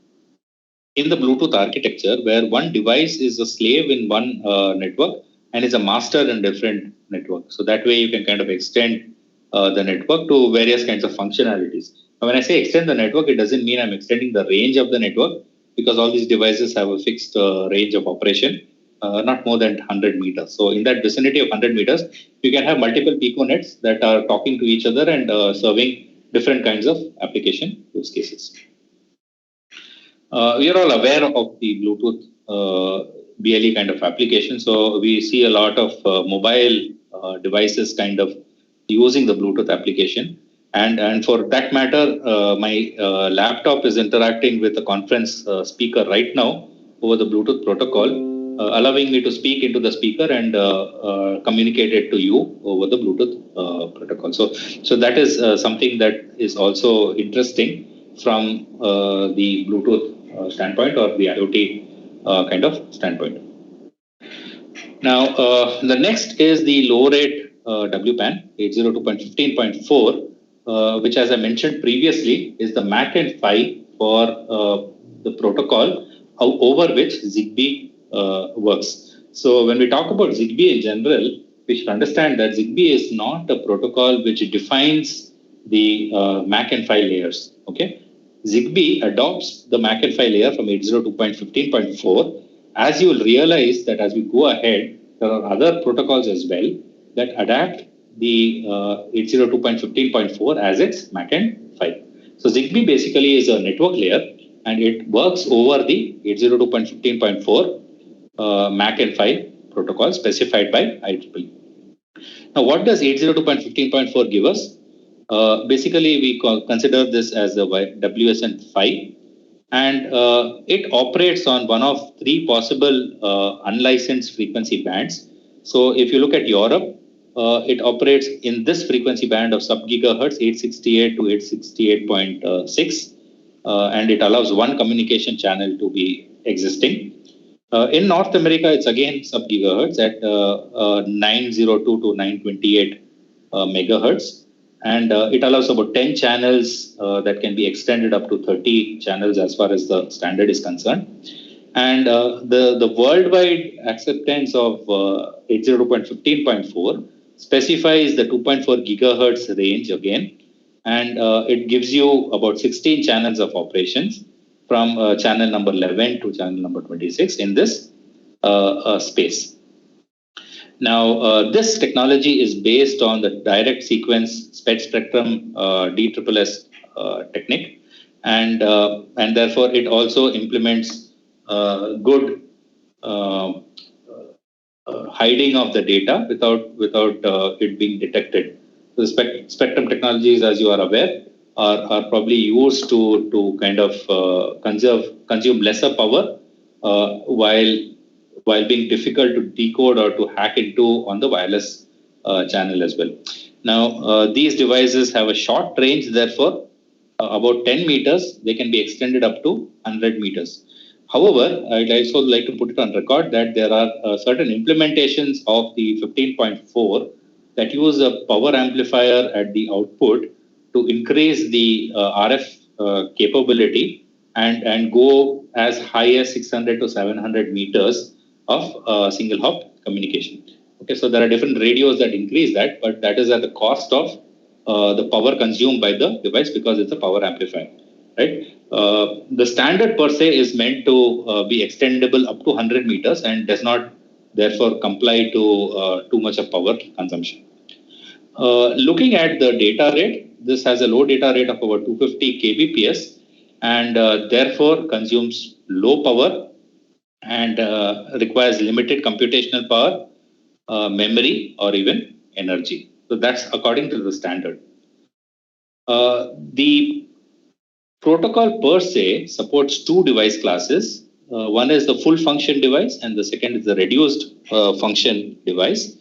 in the Bluetooth architecture where one device is a slave in one network and is a master in different networks. So that way you can kind of extend the network to various kinds of functionalities. Now, when I say extend the network, it doesn't mean I'm extending the range of the network because all these devices have a fixed range of operation, not more than 100 meters. So in that vicinity of 100 meters, you can have multiple piconets that are talking to each other and serving different kinds of application use cases. We are all aware of the Bluetooth BLE kind of application. So we see a lot of mobile devices kind of using the Bluetooth application. And for that matter, my laptop is interacting with a conference speaker right now over the Bluetooth protocol, allowing me to speak into the speaker and communicate it to you over the Bluetooth protocol. So that is something that is also interesting from the Bluetooth standpoint or the IoT kind of standpoint. Now, the next is the low rate WPAN 802.15.4, which, as I mentioned previously, is the MAC and PHY for the protocol over which ZigBee works. So, when we talk about ZigBee in general, we should understand that ZigBee is not a protocol which defines the MAC and PHY layers. Okay, ZigBee adopts the MAC and PHY layer from 802.15.4. As you will realize that as we go ahead, there are other protocols as well that adapt the 802.15.4 as its MAC and PHY. So ZigBee basically is a network layer and it works over the 802.15.4 MAC and PHY protocol specified by IEEE. Now, what does 802.15.4 give us? Basically, we consider this as the WSN 5, and it operates on one of three possible unlicensed frequency bands. So, if you look at Europe, it operates in this frequency band of sub-gigahertz, 868 to 868.6, and it allows one communication channel to be existing. In North America, it's again sub-gigahertz at 902 to 928 megahertz. And it allows about 10 channels that can be extended up to 30 channels as far as the standard is concerned. And the worldwide acceptance of 802.15.4 specifies the 2.4 gigahertz range again. And it gives you about 16 channels of operations from channel number 11 to channel number 26 in this space. Now, this technology is based on the direct sequence SPED spectrum DSSS technique, and therefore it also implements good hiding of the data without it being detected. So the spectrum technologies, as you are aware, are probably used to kind of consume lesser power while being difficult to decode or to hack into on the wireless channel as well. Now, these devices have a short range, therefore, about 10 meters, they can be extended up to 100 meters. However, I'd also like to put it on record that there are certain implementations of the 15.4 that use a power amplifier at the output to increase the RF capability and go as high as 600 to 700 meters of single hop communication. Okay, so there are different radios that increase that, but that is at the cost of the power consumed by the device because it's a power amplifier, right? The standard per se is meant to be extendable up to 100 meters and does not therefore comply to too much of power consumption. Looking at the data rate, this has a low data rate of about 250 kbps and therefore consumes low power and requires limited computational power, memory, or even energy. So So that's according to the standard. The protocol per se supports two device classes. One is the full function device, and the second is the reduced function device,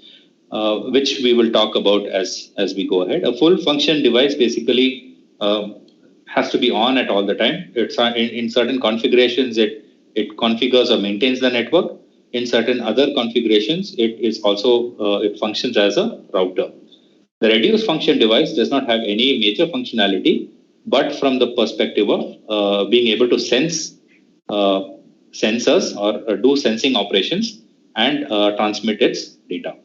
which we will talk about as we go ahead. A full function device basically has to be on at all the time. It's in certain configurations it configures or maintains the network. In certain other configurations, it is also it functions as a router. The reduced function device does not have any major functionality, but from the perspective of being able to sense sensors or do sensing operations and transmit its data.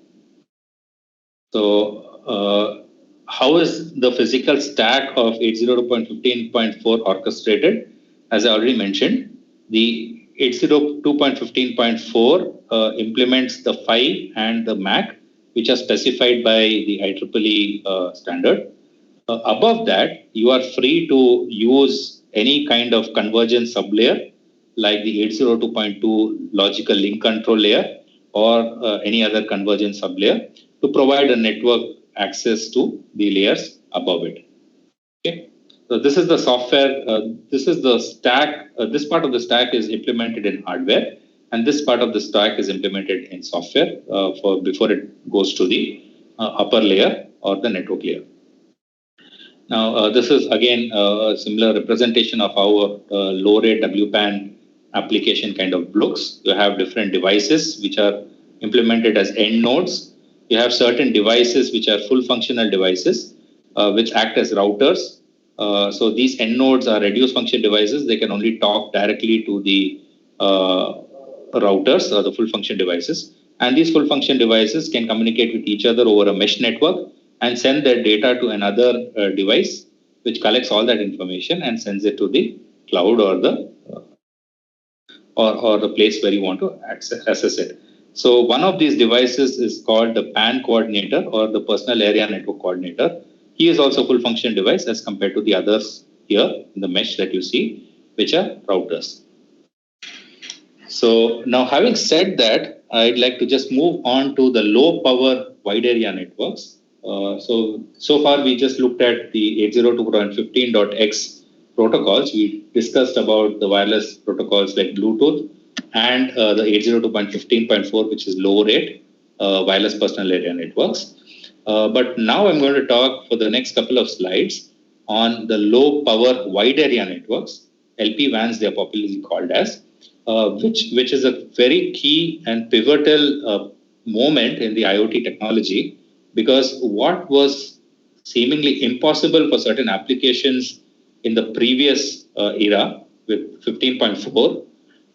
So, how is the physical stack of 802.15.4 orchestrated? As I already mentioned, the 802.15.4 implements the PHY and the MAC, which are specified by the IEEE standard. Above that, you are free to use any kind of convergence sublayer like the 802.2 logical link control layer or any other convergence sublayer to provide a network access to the layers above it. Okay. So this is the software. This is the stack. This part of the stack is implemented in hardware, and this part of the stack is implemented in software for before it goes to the upper layer or the network layer. Now, this is again a similar representation of how low-rate WPAN application kind of looks. You have different devices which are implemented as end nodes. You have certain devices which are full functional devices which act as routers. So these end nodes are reduced function devices. They can only talk directly to the routers or the full function devices. And these full function devices can communicate with each other over a mesh network and send their data to another device, which collects all that information and sends it to the cloud or the or the place where you want to access it. So one of these devices is called the PAN coordinator or the personal area network coordinator. He is also a full function device as compared to the others here in the mesh that you see, which are routers. So now, having said that, I'd like to just move on to the low power wide area networks. So far, we just looked at the 802.15.x protocols. We discussed about the wireless protocols like Bluetooth and the 802.15.4, which is low rate wireless personal area networks. But now I'm going to talk for the next couple of slides on the low power wide area networks, LPWANs, they are popularly called as, which is a very key and pivotal moment in the IoT technology, because what was seemingly impossible for certain applications in the previous era with 15.4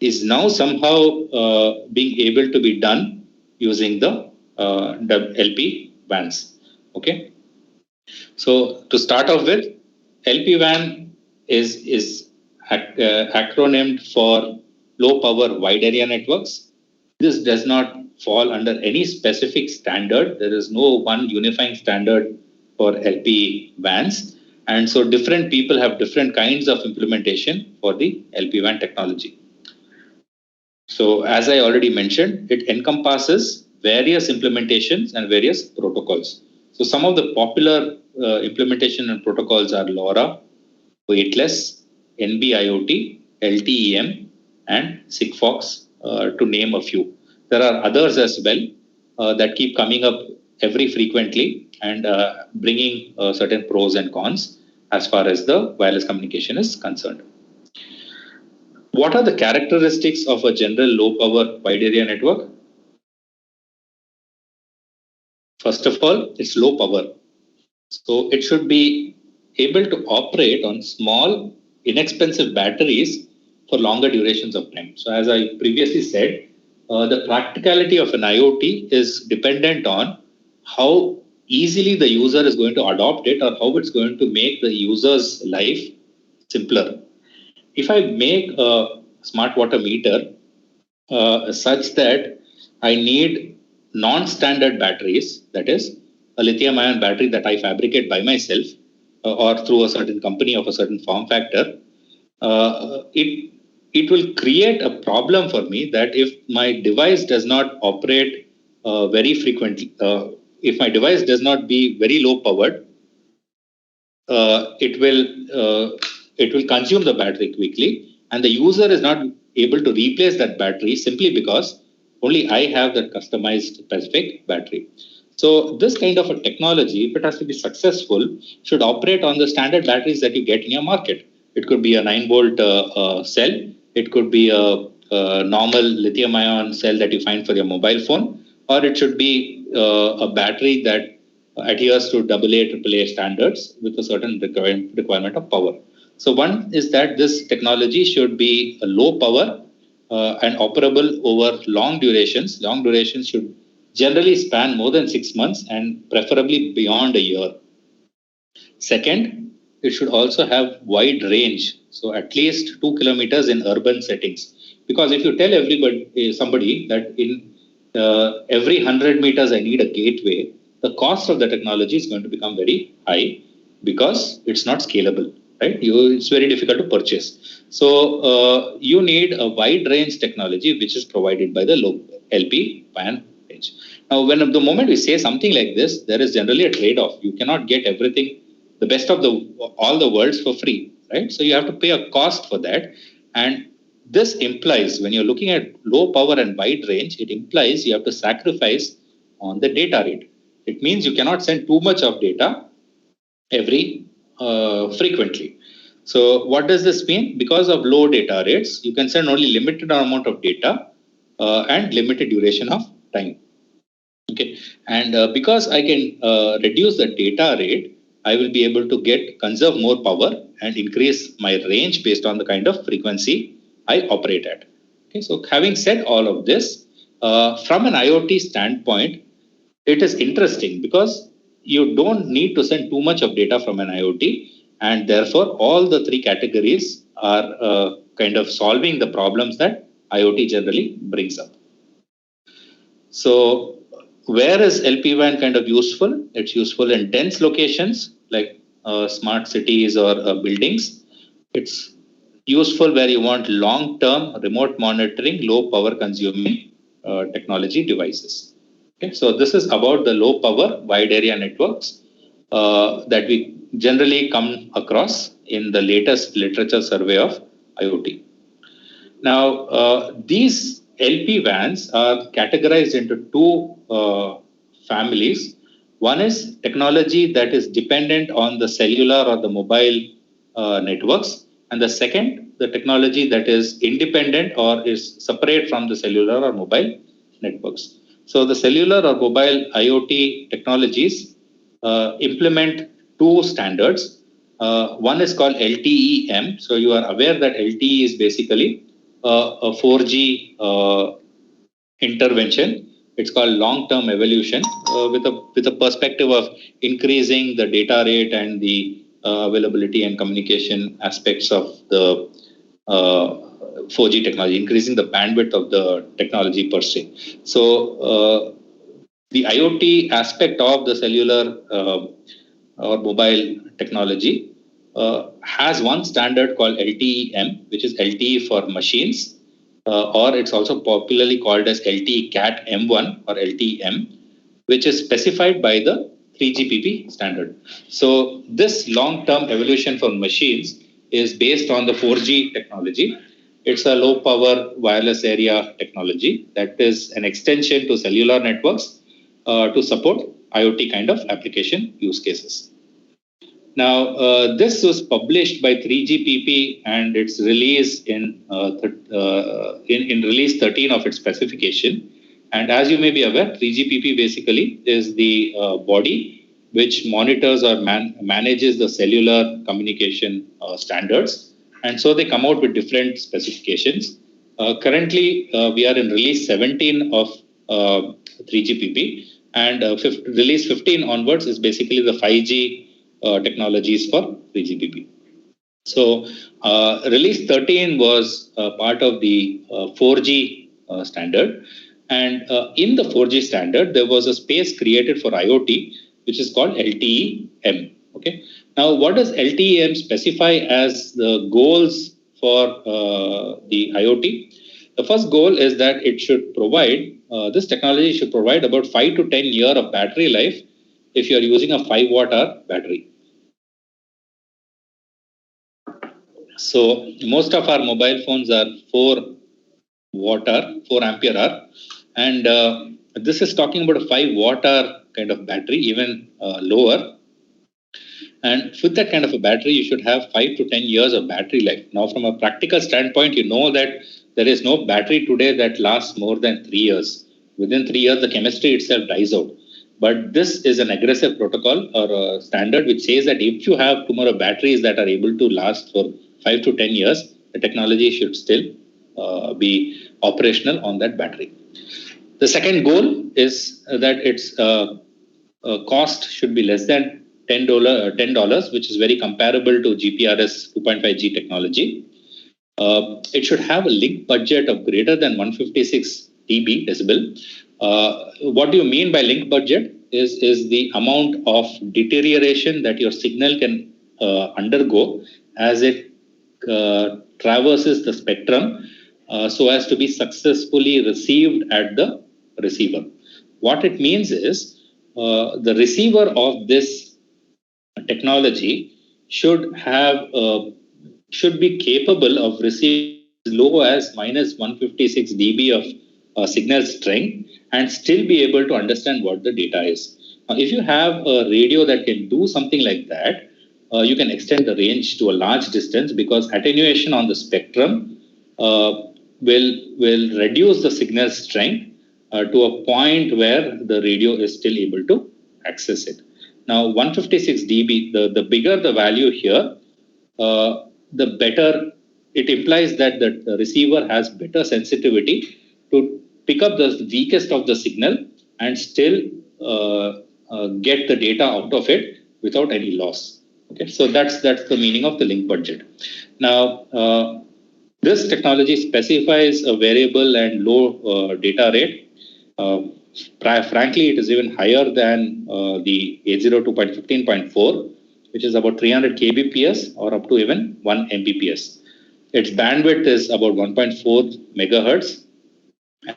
is now somehow being able to be done using the LPWANs. Okay. So to start off with, LPWAN is acronymed for low power wide area networks. This does not fall under any specific standard. There is no one unifying standard for LPWANs. And so different people have different kinds of implementation for the LPWAN technology. So as I already mentioned, it encompasses various implementations and various protocols. So some of the popular implementation and protocols are LoRa, Weightless, NB-IoT, LTE-M, and Sigfox, to name a few. There are others as well that keep coming up every frequently and bringing certain pros and cons as far as the wireless communication is concerned. What are the characteristics of a general low power wide area network? First of all, it's low power. So it should be able to operate on small, inexpensive batteries for longer durations of time. So as I previously said, the practicality of an IoT is dependent on how easily the user is going to adopt it or how it's going to make the user's life simpler. If I make a smart water meter such that I need non-standard batteries, that is a lithium-ion battery that I fabricate by myself or through a certain company of a certain form factor, it will create a problem for me that if my device does not operate very frequently, if my device does not be very low powered, it will consume the battery quickly, and the user is not able to replace that battery simply because only I have that customized specific battery. So this kind of a technology, if it has to be successful, should operate on the standard batteries that you get in your market. It could be a 9-volt cell. It could be a normal lithium-ion cell that you find for your mobile phone, or it should be a battery that adheres to AA, AAA standards with a certain requirement of power. So one is that this technology should be a low power and operable over long durations. Long durations should generally span more than 6 months and preferably beyond a year. Second, it should also have wide range, so at least 2 kilometers in urban settings. Because if you tell somebody that in every 100 meters I need a gateway, the cost of the technology is going to become very high because it's not scalable, right? It's very difficult to purchase. So you need a wide range technology which is provided by the low LP WAN range. Now, the moment we say something like this, there is generally a trade-off. You cannot get everything, the best of all the worlds for free, right? So you have to pay a cost for that. And this implies, when you're looking at low power and wide range, it implies you have to sacrifice on the data rate. It means you cannot send too much of data every frequently. So what does this mean? Because of low data rates, you can send only limited amount of data and limited duration of time. Okay, and because I can reduce the data rate, I will be able to conserve more power and increase my range based on the kind of frequency I operate at. Okay, so having said all of this, from an IoT standpoint, it is interesting because you don't need to send too much of data from an IoT, and therefore all the three categories are kind of solving the problems that IoT generally brings up. So where is LPWAN kind of useful? It's useful in dense locations like smart cities or buildings. It's useful where you want long-term remote monitoring, low power consuming technology devices. Okay, so this is about the low power wide area networks that we generally come across in the latest literature survey of IoT. Now, these LPWANs are categorized into two families. One is technology that is dependent on the cellular or the mobile networks, and the second, the technology that is independent or is separate from the cellular or mobile networks. So the cellular or mobile IoT technologies implement two standards. One is called LTE-M. So you are aware that LTE is basically a 4G intervention. It's called long-term evolution with a perspective of increasing the data rate and the availability and communication aspects of the 4G technology, increasing the bandwidth of the technology per se. So the IoT aspect of the cellular or mobile technology has one standard called LTE-M, which is LTE for machines, or it's also popularly called as LTE Cat M1 or LTE-M, which is specified by the 3GPP standard. So this long-term evolution for machines is based on the 4G technology. It's a low-power wireless area technology that is an extension to cellular networks to support IoT kind of application use cases. Now, this was published by 3GPP and it's released in release 13 of its specification. And as you may be aware, 3GPP basically is the body which monitors or manages the cellular communication standards. And so they come out with different specifications. Currently, we are in release 17 of 3GPP, and release 15 onwards is basically the 5G technologies for 3GPP. So release 13 was part of the 4G standard. And in the 4G standard, there was a space created for IoT, which is called LTE-M. Okay. Now, what does LTE-M specify as the goals for the IoT? The first goal is that it should provide this technology should provide about 5 to 10 years of battery life if you are using a 5 watt-hour battery. So most of our mobile phones are 4 watt-hour, 4 ampere-hour, and this is talking about a 5 watt-hour kind of battery, even lower. And with that kind of a battery, you should have 5 to 10 years of battery life. Now, from a practical standpoint, you know that there is no battery today that lasts more than 3 years. Within 3 years, the chemistry itself dies out. But this is an aggressive protocol or a standard which says that if you have tomorrow batteries that are able to last for 5 to 10 years, the technology should still be operational on that battery. The second goal is that its cost should be less than $10, which is very comparable to GPRS 2.5G technology. It should have a link budget of greater than 156 dB decibel. What do you mean by link budget? Is the amount of deterioration that your signal can undergo as it traverses the spectrum so as to be successfully received at the receiver. What it means is the receiver of this technology should be capable of receiving as low as minus 156 dB of signal strength and still be able to understand what the data is. Now, if you have a radio that can do something like that, you can extend the range to a large distance because attenuation on the spectrum will reduce the signal strength to a point where the radio is still able to access it. Now, 156 dB, the bigger the value here, the better. It implies that the receiver has better sensitivity to pick up the weakest of the signal and still get the data out of it without any loss. Okay, so that's the meaning of the link budget. Now, this technology specifies a variable and low data rate. Frankly, it is even higher than the 802.15.4, which is about 300 kbps or up to even 1 mbps. Its bandwidth is about 1.4 megahertz,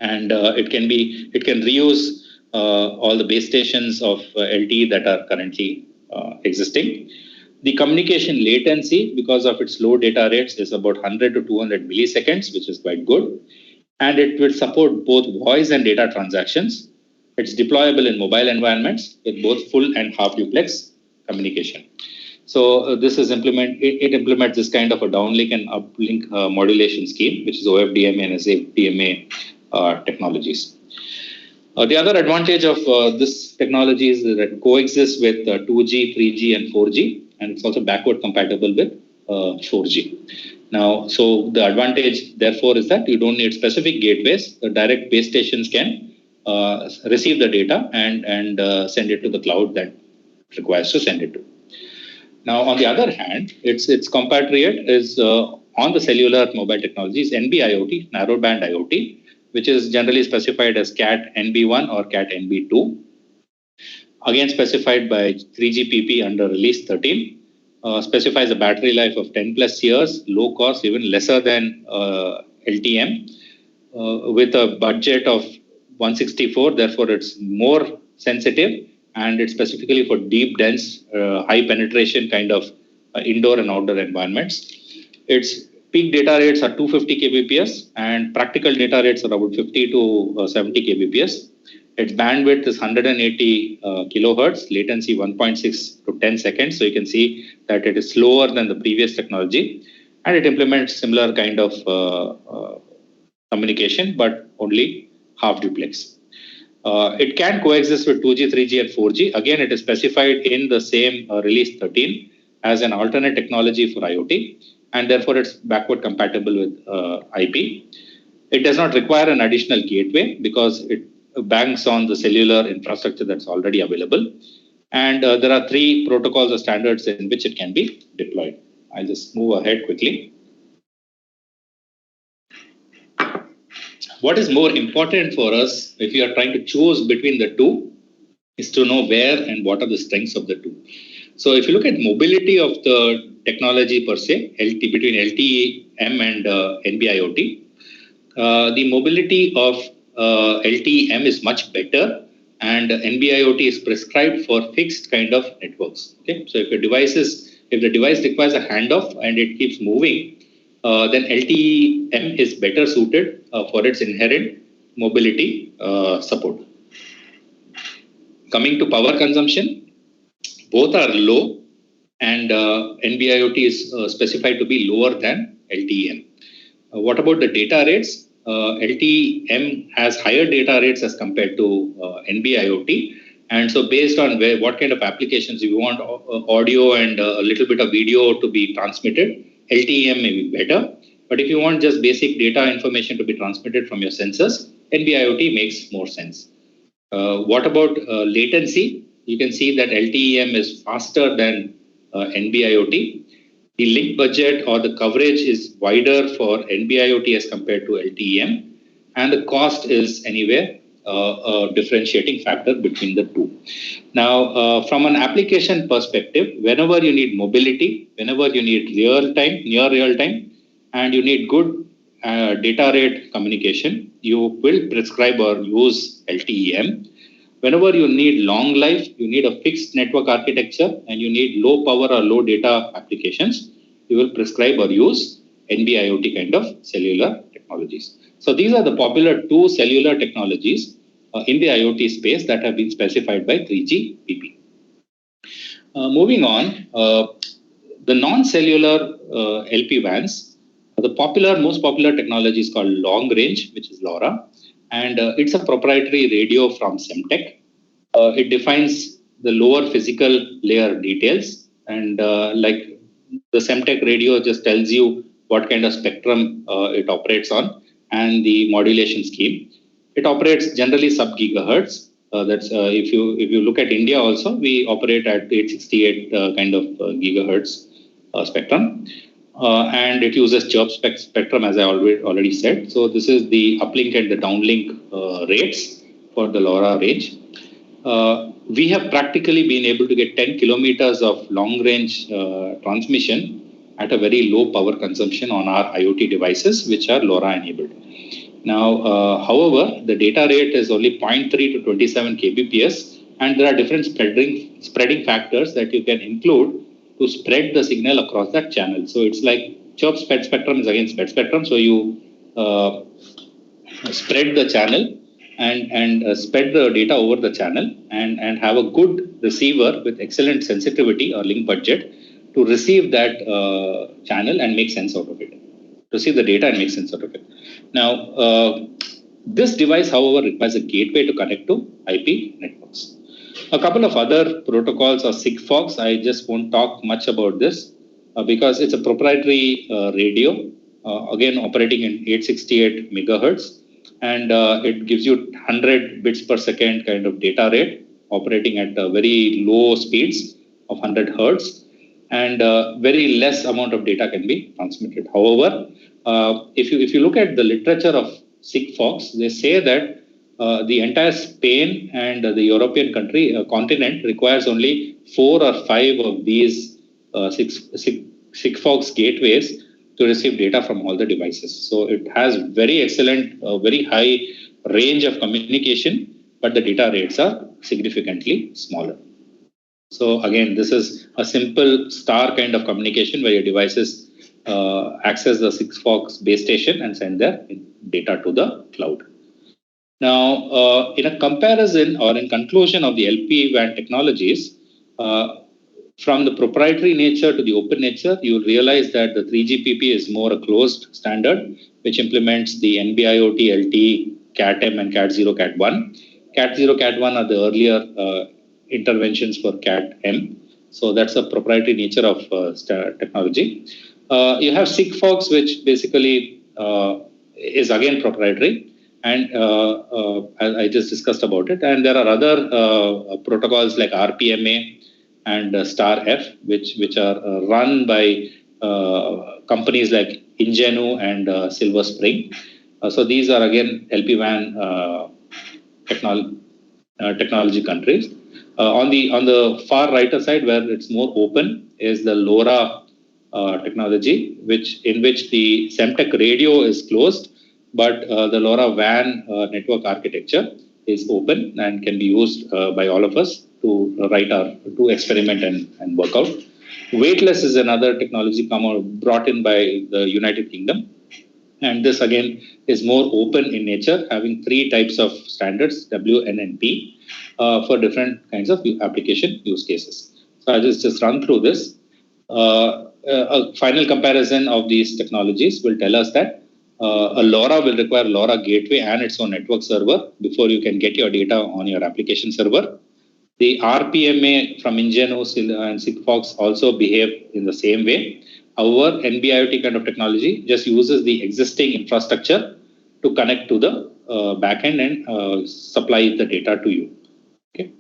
and it can reuse all the base stations of LTE that are currently existing. The communication latency, because of its low data rates, is about 100 to 200 milliseconds, which is quite good. And it will support both voice and data transactions. It's deployable in mobile environments with both full and half duplex communication. So this is it implements this kind of a downlink and uplink modulation scheme, which is OFDMA and SFDMA technologies. The other advantage of this technology is that it coexists with 2G, 3G, and 4G, and it's also backward compatible with 4G. Now, so the advantage, therefore, is that you don't need specific gateways. The direct base stations can receive the data and send it to the cloud that it requires to send it to. Now, on the other hand, its compatriot is on the cellular mobile technologies, NB-IoT, narrowband IoT, which is generally specified as CAT NB1 or CAT NB2. Again, specified by 3GPP under release 13, specifies a battery life of 10 plus years, low cost, even lesser than LTM, with a budget of 164. Therefore, it's more sensitive, and it's specifically for deep, dense, high penetration kind of indoor and outdoor environments. Its peak data rates are 250 kbps, and practical data rates are about 50 to 70 kbps. Its bandwidth is 180 kilohertz, latency 1.6 to 10 seconds. So you can see that it is slower than the previous technology, and it implements similar kind of communication, but only half duplex. It can coexist with 2G, 3G, and 4G. Again, it is specified in the same release 13 as an alternate technology for IoT, and therefore it's backward compatible with IP. It does not require an additional gateway because it banks on the cellular infrastructure that's already available. And there are 3 protocols or standards in which it can be deployed. I'll just move ahead quickly. What is more important for us if you are trying to choose between the two is to know where and what are the strengths of the two. So if you look at mobility of the technology per se, between LTE-M and NB-IoT, the mobility of LTE-M is much better, and NB-IoT is prescribed for fixed kind of networks. Okay, so if the device requires a handoff and it keeps moving, then LTE-M is better suited for its inherent mobility support. Coming to power consumption, both are low, and NB-IoT is specified to be lower than LTE-M. What about the data rates? LTE-M has higher data rates as compared to NB-IoT. And so based on what kind of applications you want audio and a little bit of video to be transmitted, LTE-M may be better. But if you want just basic data information to be transmitted from your sensors, NB-IoT makes more sense. What about latency? You can see that LTE-M is faster than NB-IoT. The link budget or the coverage is wider for NB-IoT as compared to LTE-M, and the cost is anyway a differentiating factor between the two. Now, from an application perspective, whenever you need mobility, whenever you need near real time, and you need good data rate communication, you will prescribe or use LTE-M. Whenever you need long life, you need a fixed network architecture, and you need low power or low data applications, you will prescribe or use NB-IoT kind of cellular technologies. So these are the popular two cellular technologies in the IoT space that have been specified by 3GPP. Moving on, the non-cellular LPWANs, the most popular technology is called long range, which is LoRa. And it's a proprietary radio from Semtech. It defines the lower physical layer details, and like the Semtech radio just tells you what kind of spectrum it operates on and the modulation scheme. It operates generally sub-gigahertz. That's if you look at India also, we operate at 868 kind of gigahertz spectrum. And it uses chirp spectrum, as I already said. So this is the uplink and the downlink rates for the LoRa range. We have practically been able to get 10 kilometers of long-range transmission at a very low power consumption on our IoT devices, which are LoRa-enabled. Now, however, the data rate is only 0.3 to 27 kbps, and there are different spreading factors that you can include to spread the signal across that channel. So it's like chirp spectrum is again spread spectrum. So you spread the channel and spread the data over the channel and have a good receiver with excellent sensitivity or link budget to receive that channel and make sense out of it. Receive the data and make sense out of it. Now, this device, however, requires a gateway to connect to IP networks. A couple of other protocols are Sigfox. I just won't talk much about this because it's a proprietary radio, again operating in 868 megahertz, and it gives you 100 bits per second kind of data rate, operating at very low speeds of 100 hertz, and very less amount of data can be transmitted. However, if you look at the literature of Sigfox, they say that the entire Spain and the European continent requires only 4 or 5 of these Sigfox gateways to receive data from all the devices. So it has very excellent, very high range of communication, but the data rates are significantly smaller. So again, this is a simple star kind of communication where your devices access the Sigfox base station and send their data to the cloud. Now, in a comparison or in conclusion of the LPWAN technologies, from the proprietary nature to the open nature, you will realize that the 3GPP is more a closed standard, which implements the NB-IoT, LTE, CAT-M, and CAT0, CAT1. CAT0, CAT1 are the earlier interventions for CAT-M. So that's a proprietary nature of technology. You have Sigfox, which basically is again proprietary. And I just discussed about it. And there are other protocols like RPMA and StarF, which are run by companies like Ingenu and Silver Spring. So these are again LPWAN technology countries. On the far righter side, where it's more open, is the LoRa technology, in which the Semtech radio is closed, but the LoRa WAN network architecture is open and can be used by all of us to experiment and work out. Weightless is another technology brought in by the United Kingdom. And this again is more open in nature, having three types of standards, W, N, and P, for different kinds of application use cases. So I'll just run through this. A final comparison of these technologies will tell us that a LoRa will require LoRa gateway and its own network server before you can get your data on your application server. The RPMA from Ingenuous and Sigfox also behave in the same way. However, NB-IoT kind of technology just uses the existing infrastructure to connect to the backend and supply the data to you. Okay,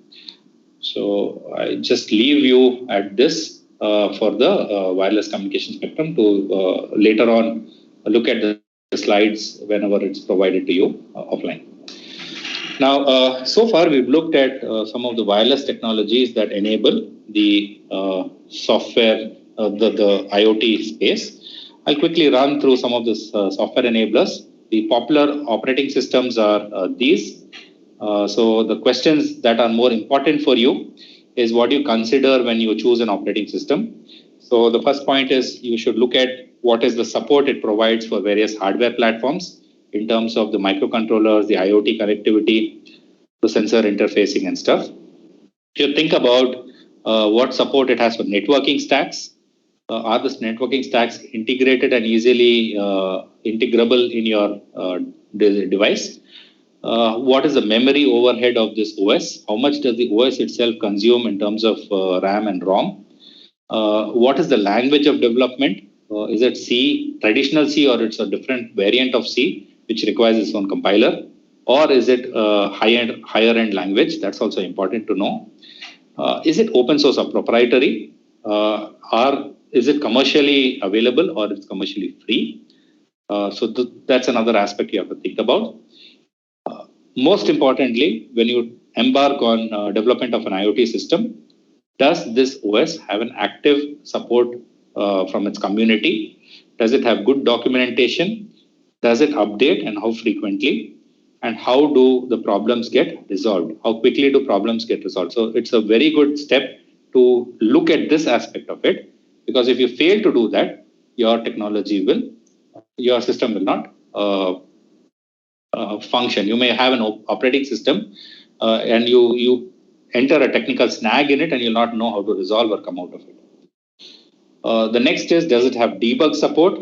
so I just leave you at this for the wireless communication spectrum to later on look at the slides whenever it's provided to you offline. Now, so far we've looked at some of the wireless technologies that enable the software, the IoT space. I'll quickly run through some of the software enablers. The popular operating systems are these. So the questions that are more important for you is what you consider when you choose an operating system. So the first point is you should look at what is the support it provides for various hardware platforms in terms of the microcontrollers, the IoT connectivity, the sensor interfacing and stuff. If you think about what support it has for networking stacks, are the networking stacks integrated and easily integrable in your device? What is the memory overhead of this OS? How much does the OS itself consume in terms of RAM and ROM? What is the language of development? Is it C, traditional C, or it's a different variant of C, which requires its own compiler? Or is it higher end language? That's also important to know. Is it open source or proprietary? Or is it commercially available or it's commercially free? So that's another aspect you have to think about. Most importantly, when you embark on development of an IoT system, does this OS have an active support from its community? Does it have good documentation? Does it update and how frequently? And how do the problems get resolved? How quickly do problems get resolved? So it's a very good step to look at this aspect of it, because if you fail to do that, your system will not function. You may have an operating system and you enter a technical snag in it and you'll not know how to resolve or come out of it. The next is, does it have debug support?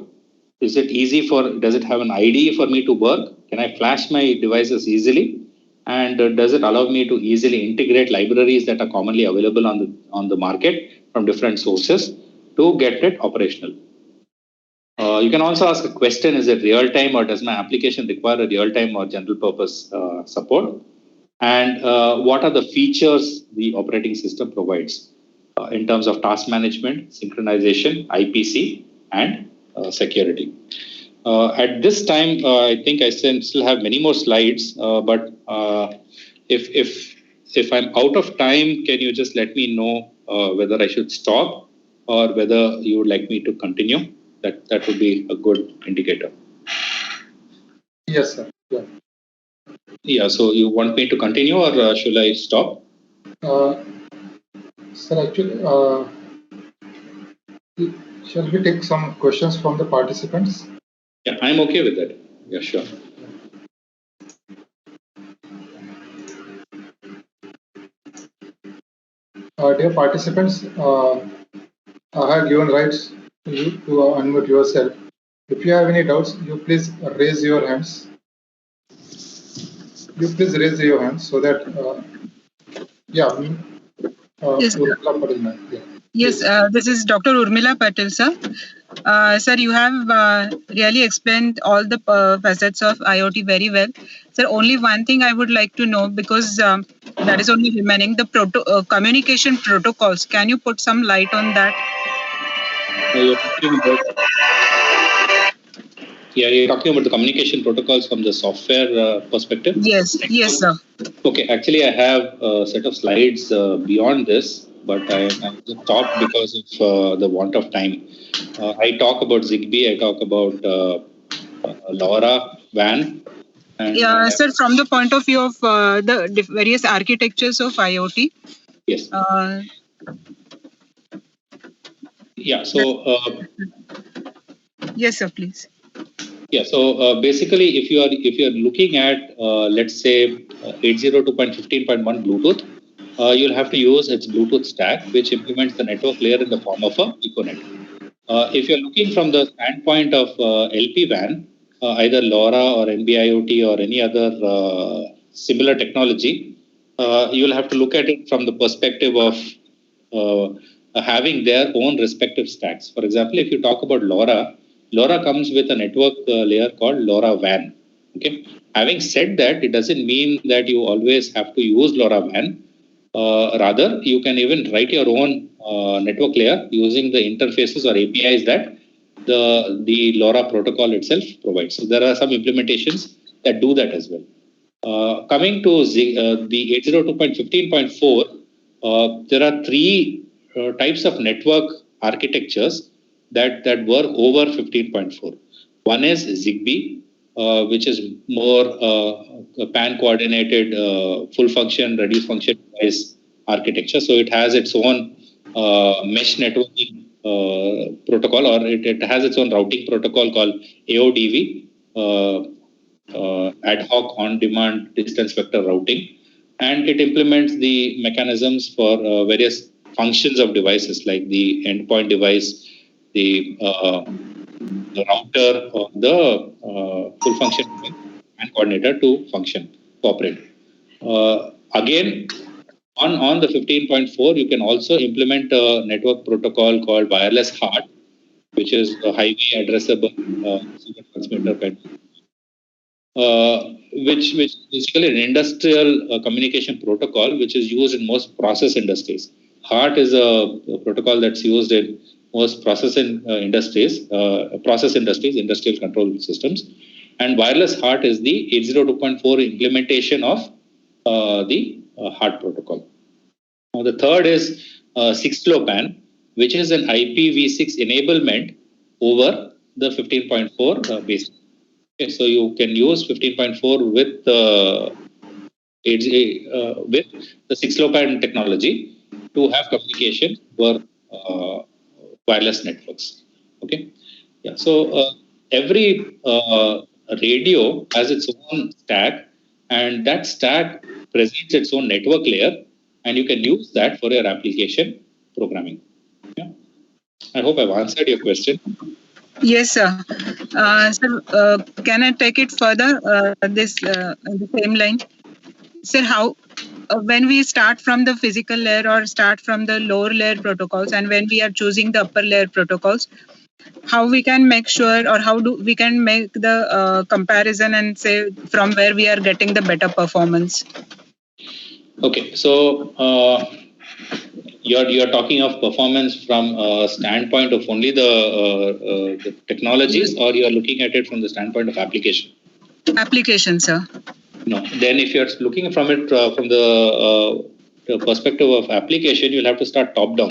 Does it have an IDE for me to work? Can I flash my devices easily? And does it allow me to easily integrate libraries that are commonly available on the market from different sources to get it operational? You can also ask a question, is it real time or does my application require a real time or general purpose support? And what are the features the operating system provides in terms of task management, synchronization, IPC, and security. At this time, I think I still have many more slides, but if I'm out of time, can you just let me know whether I should stop or whether you would like me to continue? That would be a good indicator. Yes, sir. Yeah. Yeah, so you want me to continue or should I stop? Sir, actually, shall we take some questions from the participants? Yeah, I'm okay with that. Yeah, sure. Dear participants, I have given rights to you to unmute yourself. If you have any doubts, you please raise your hands. You please raise your hands so that, Yes, Urmila Patel, ma'am. Yeah. yes, this is Dr. Urmila Patel, sir. Sir, you have really explained all the facets of IoT very well. Sir, only one thing I would like to know, because that is only remaining, the communication protocols. Can you put some light on that? You're talking about the communication protocols from the software perspective? Yes, yes, sir. Okay, actually I have a set of slides beyond this, but I just stopped because of the want of time. I talk about ZigBee, I talk about LoRa, WAN. And Yeah, sir, from the point of view of the various architectures of IoT. yes. Yeah. So. Yes, sir, please. Yeah. So basically, if you are looking at let's say 802.15.1 Bluetooth, you'll have to use its Bluetooth stack, which implements the network layer in the form of a Ethernet. If you're looking from the standpoint of LPWAN, either LoRa or NB-IoT or any other similar technology, you'll have to look at it from the perspective of having their own respective stacks. For example, if you talk about LoRa, LoRa comes with a network layer called LoRaWAN. Okay. Having said that, it doesn't mean that you always have to use LoRaWAN. Rather, you can even write your own network layer using the interfaces or APIs that the LoRa protocol itself provides. So there are some implementations that do that as well. Coming to the 802.15.4, there are three types of network architectures that work over 15.4. One is ZigBee, which is more PAN coordinated full function, reduced function device architecture. So it has its own mesh networking protocol, or it has its own routing protocol called AODV, ad hoc on-demand distance vector routing, and it implements the mechanisms for various functions of devices like the endpoint device, the router, or the full function and coordinator to cooperate. Again, on the 15.4, you can also implement a network protocol called wireless HART, which is a highway addressable receiver transmitter kind of, which is basically an industrial communication protocol which is used in most process industries. HART is a protocol that's used in most process industries, industrial control systems. And wireless HART is the 802.4 implementation of the HART protocol. Now, the third is 6LoWPAN, which is an IPv6 enablement over the 15.4 base. Okay, so you can use 15.4 with the 6LoWPAN technology to have communication over wireless networks. Okay, yeah. So every radio has its own stack, and that stack presents its own network layer, and you can use that for your application programming. Yeah. I hope I've answered your question. Yes, sir. Sir, can I take it further? The same line. Sir, how when we start from the physical layer or start from the lower layer protocols, and when we are choosing the upper layer protocols, how we can make sure, or how do we can make the comparison and say from where we are getting the better performance? Okay, so you're talking of performance from a standpoint of only the technologies, or you're looking at it from the standpoint of application? Application, sir. No. Then if you're looking from it from the perspective of application, you'll have to start top down,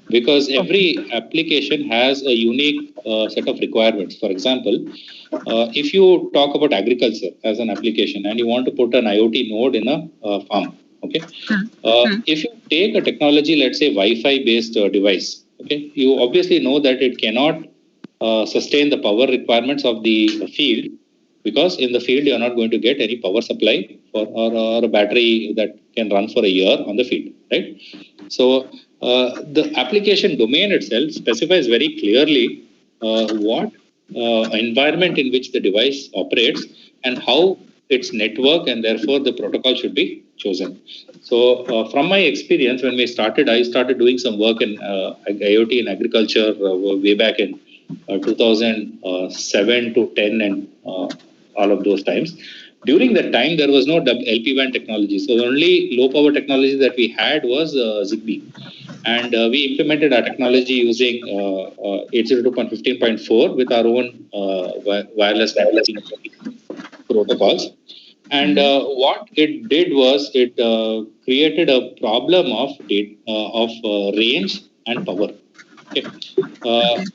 because every application has a unique set of requirements. For example, if you talk about agriculture as an application and you want to put an IoT node in a farm, okay, if you take a technology, let's say Wi-Fi based device, okay, you obviously know that it cannot sustain the power requirements of the field, because in the field you are not going to get any power supply or a battery that can run for a year on the field, right? So the application domain itself specifies very clearly what environment in which the device operates and how its network and therefore the protocol should be chosen. So from my experience, when I started doing some work in IoT in agriculture way back in 2007 to 10 and all of those times. During that time, there was no LPWAN technology. So the only low power technology that we had was ZigBee. And we implemented our technology using 802.15.4 with our own wireless networking protocols. And what it did was it created a problem of range and power. Okay.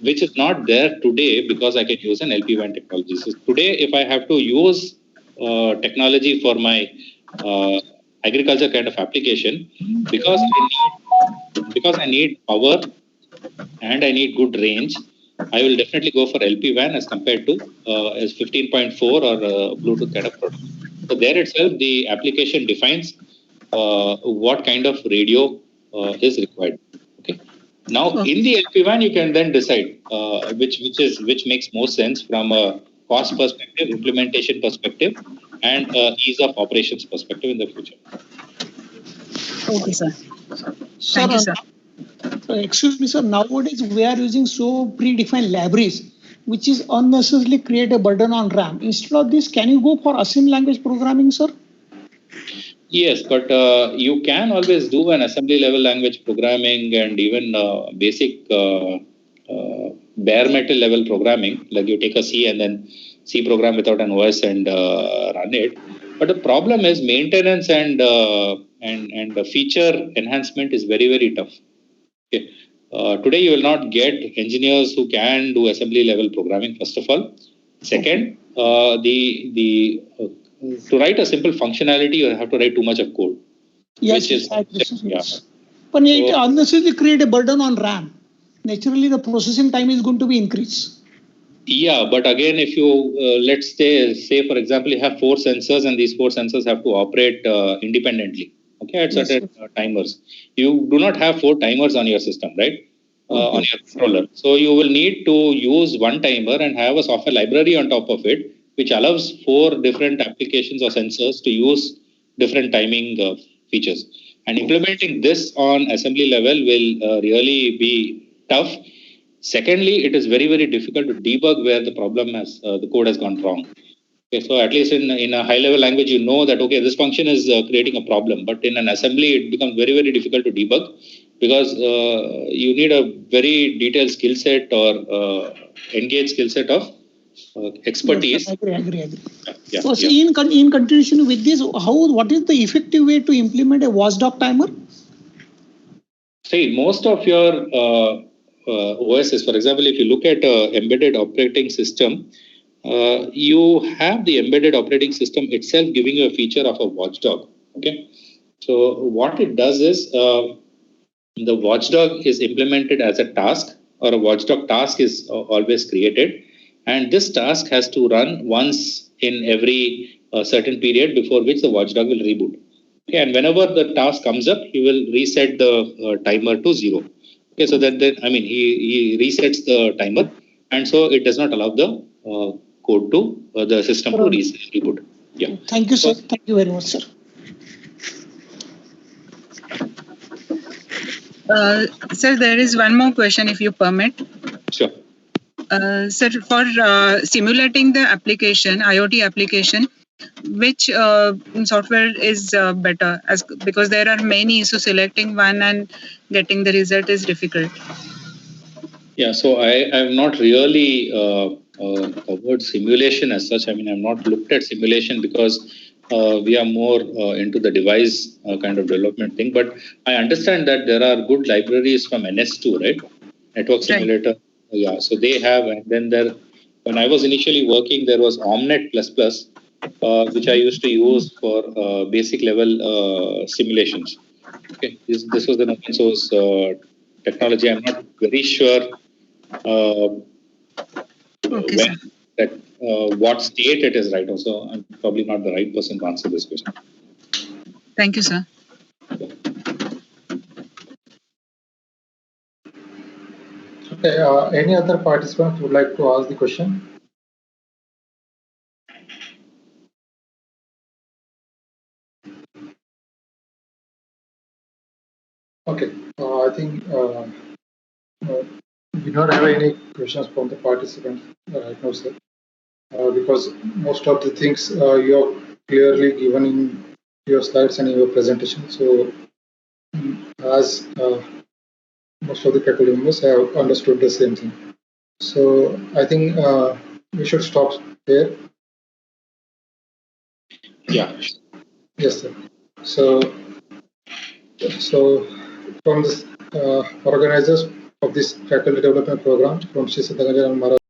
Which is not there today because I can use an LPWAN technology. So today, if I have to use technology for my agriculture kind of application, because I need power and I need good range, I will definitely go for LPWAN as compared to as 15.4 or Bluetooth kind of product. So there itself, the application defines what kind of radio is required. Okay. Now in the LPWAN, you can then decide which makes more sense from a cost perspective, implementation perspective, and ease of operations perspective in the future. Okay, sir. Sir, Thank you, sir. excuse me, sir. Nowadays we are using so predefined libraries, which is unnecessarily create a burden on RAM. Instead of this, can you go for assembly language programming, sir? Yes, but you can always do an assembly level language programming and even basic bare metal level programming, like you take a C and then C program without an OS and run it. But the problem is maintenance and the feature enhancement is very, very tough. Okay. Today you will not get engineers who can do assembly level programming, first of all. Second, to write a simple functionality, you have to write too much of code. Yes, which is, yes. But it unnecessarily create a burden on RAM. Naturally, the processing time is going to be increased. Yeah, but again, if you let's say for example, you have 4 sensors and these 4 sensors have to operate independently. Okay, at certain timers. You do not have 4 timers on your system, right? On your controller. So you will need to use one timer and have a software library on top of it, which allows 4 different applications or sensors to use different timing features. And implementing this on assembly level will really be tough. Secondly, it is very, very difficult to debug where the problem has, the code has gone wrong. Okay, so at least in a high level language, you know that, okay, this function is creating a problem. But in an assembly, it becomes very, very difficult to debug because you need a very detailed skill set or engaged skill set of expertise. Yes, I agree. Yeah, so in continuation with this, what is the effective way to implement a watchdog timer? See, most of your OSs, for example, if you look at embedded operating system, you have the embedded operating system itself giving you a feature of a watchdog. Okay, so what it does is the watchdog is implemented as a task, or a watchdog task is always created, and this task has to run once in every certain period before which the watchdog will reboot. Okay, and whenever the task comes up, he will reset the timer to 0. Okay, so that then he resets the timer, and so it does not allow the code to the system to reboot. Yeah. Thank you, sir. Thank you very much, sir. Sir, there is one more question, if you permit. Sure. Sir, for simulating the application, IoT application, which software is better? Because there are many, so selecting one and getting the result is difficult. Yeah, so I have not really covered simulation as such. I mean, I've not looked at simulation because we are more into the device kind of development thing. But I understand that there are good libraries from NS2, right? Network Simulator. Right. Yeah, so they have, and then when I was initially working, there was Omnet++, which I used to use for basic level simulations. Okay, this was an open source technology. I'm not very sure what state it is right now. So I'm probably not the right person to answer this question. Thank you, sir. Okay, any other participant would like to ask the question? Okay, I think we don't have any questions from the participants right now, sir, because most of the things you have clearly given in your slides and in your presentation. So, as most of the faculty members have understood the same thing. So, I think we should stop here. Yeah. Yes, sir. So from this organizers of this faculty development program from Sri Siddha Ganjaram Maharaj.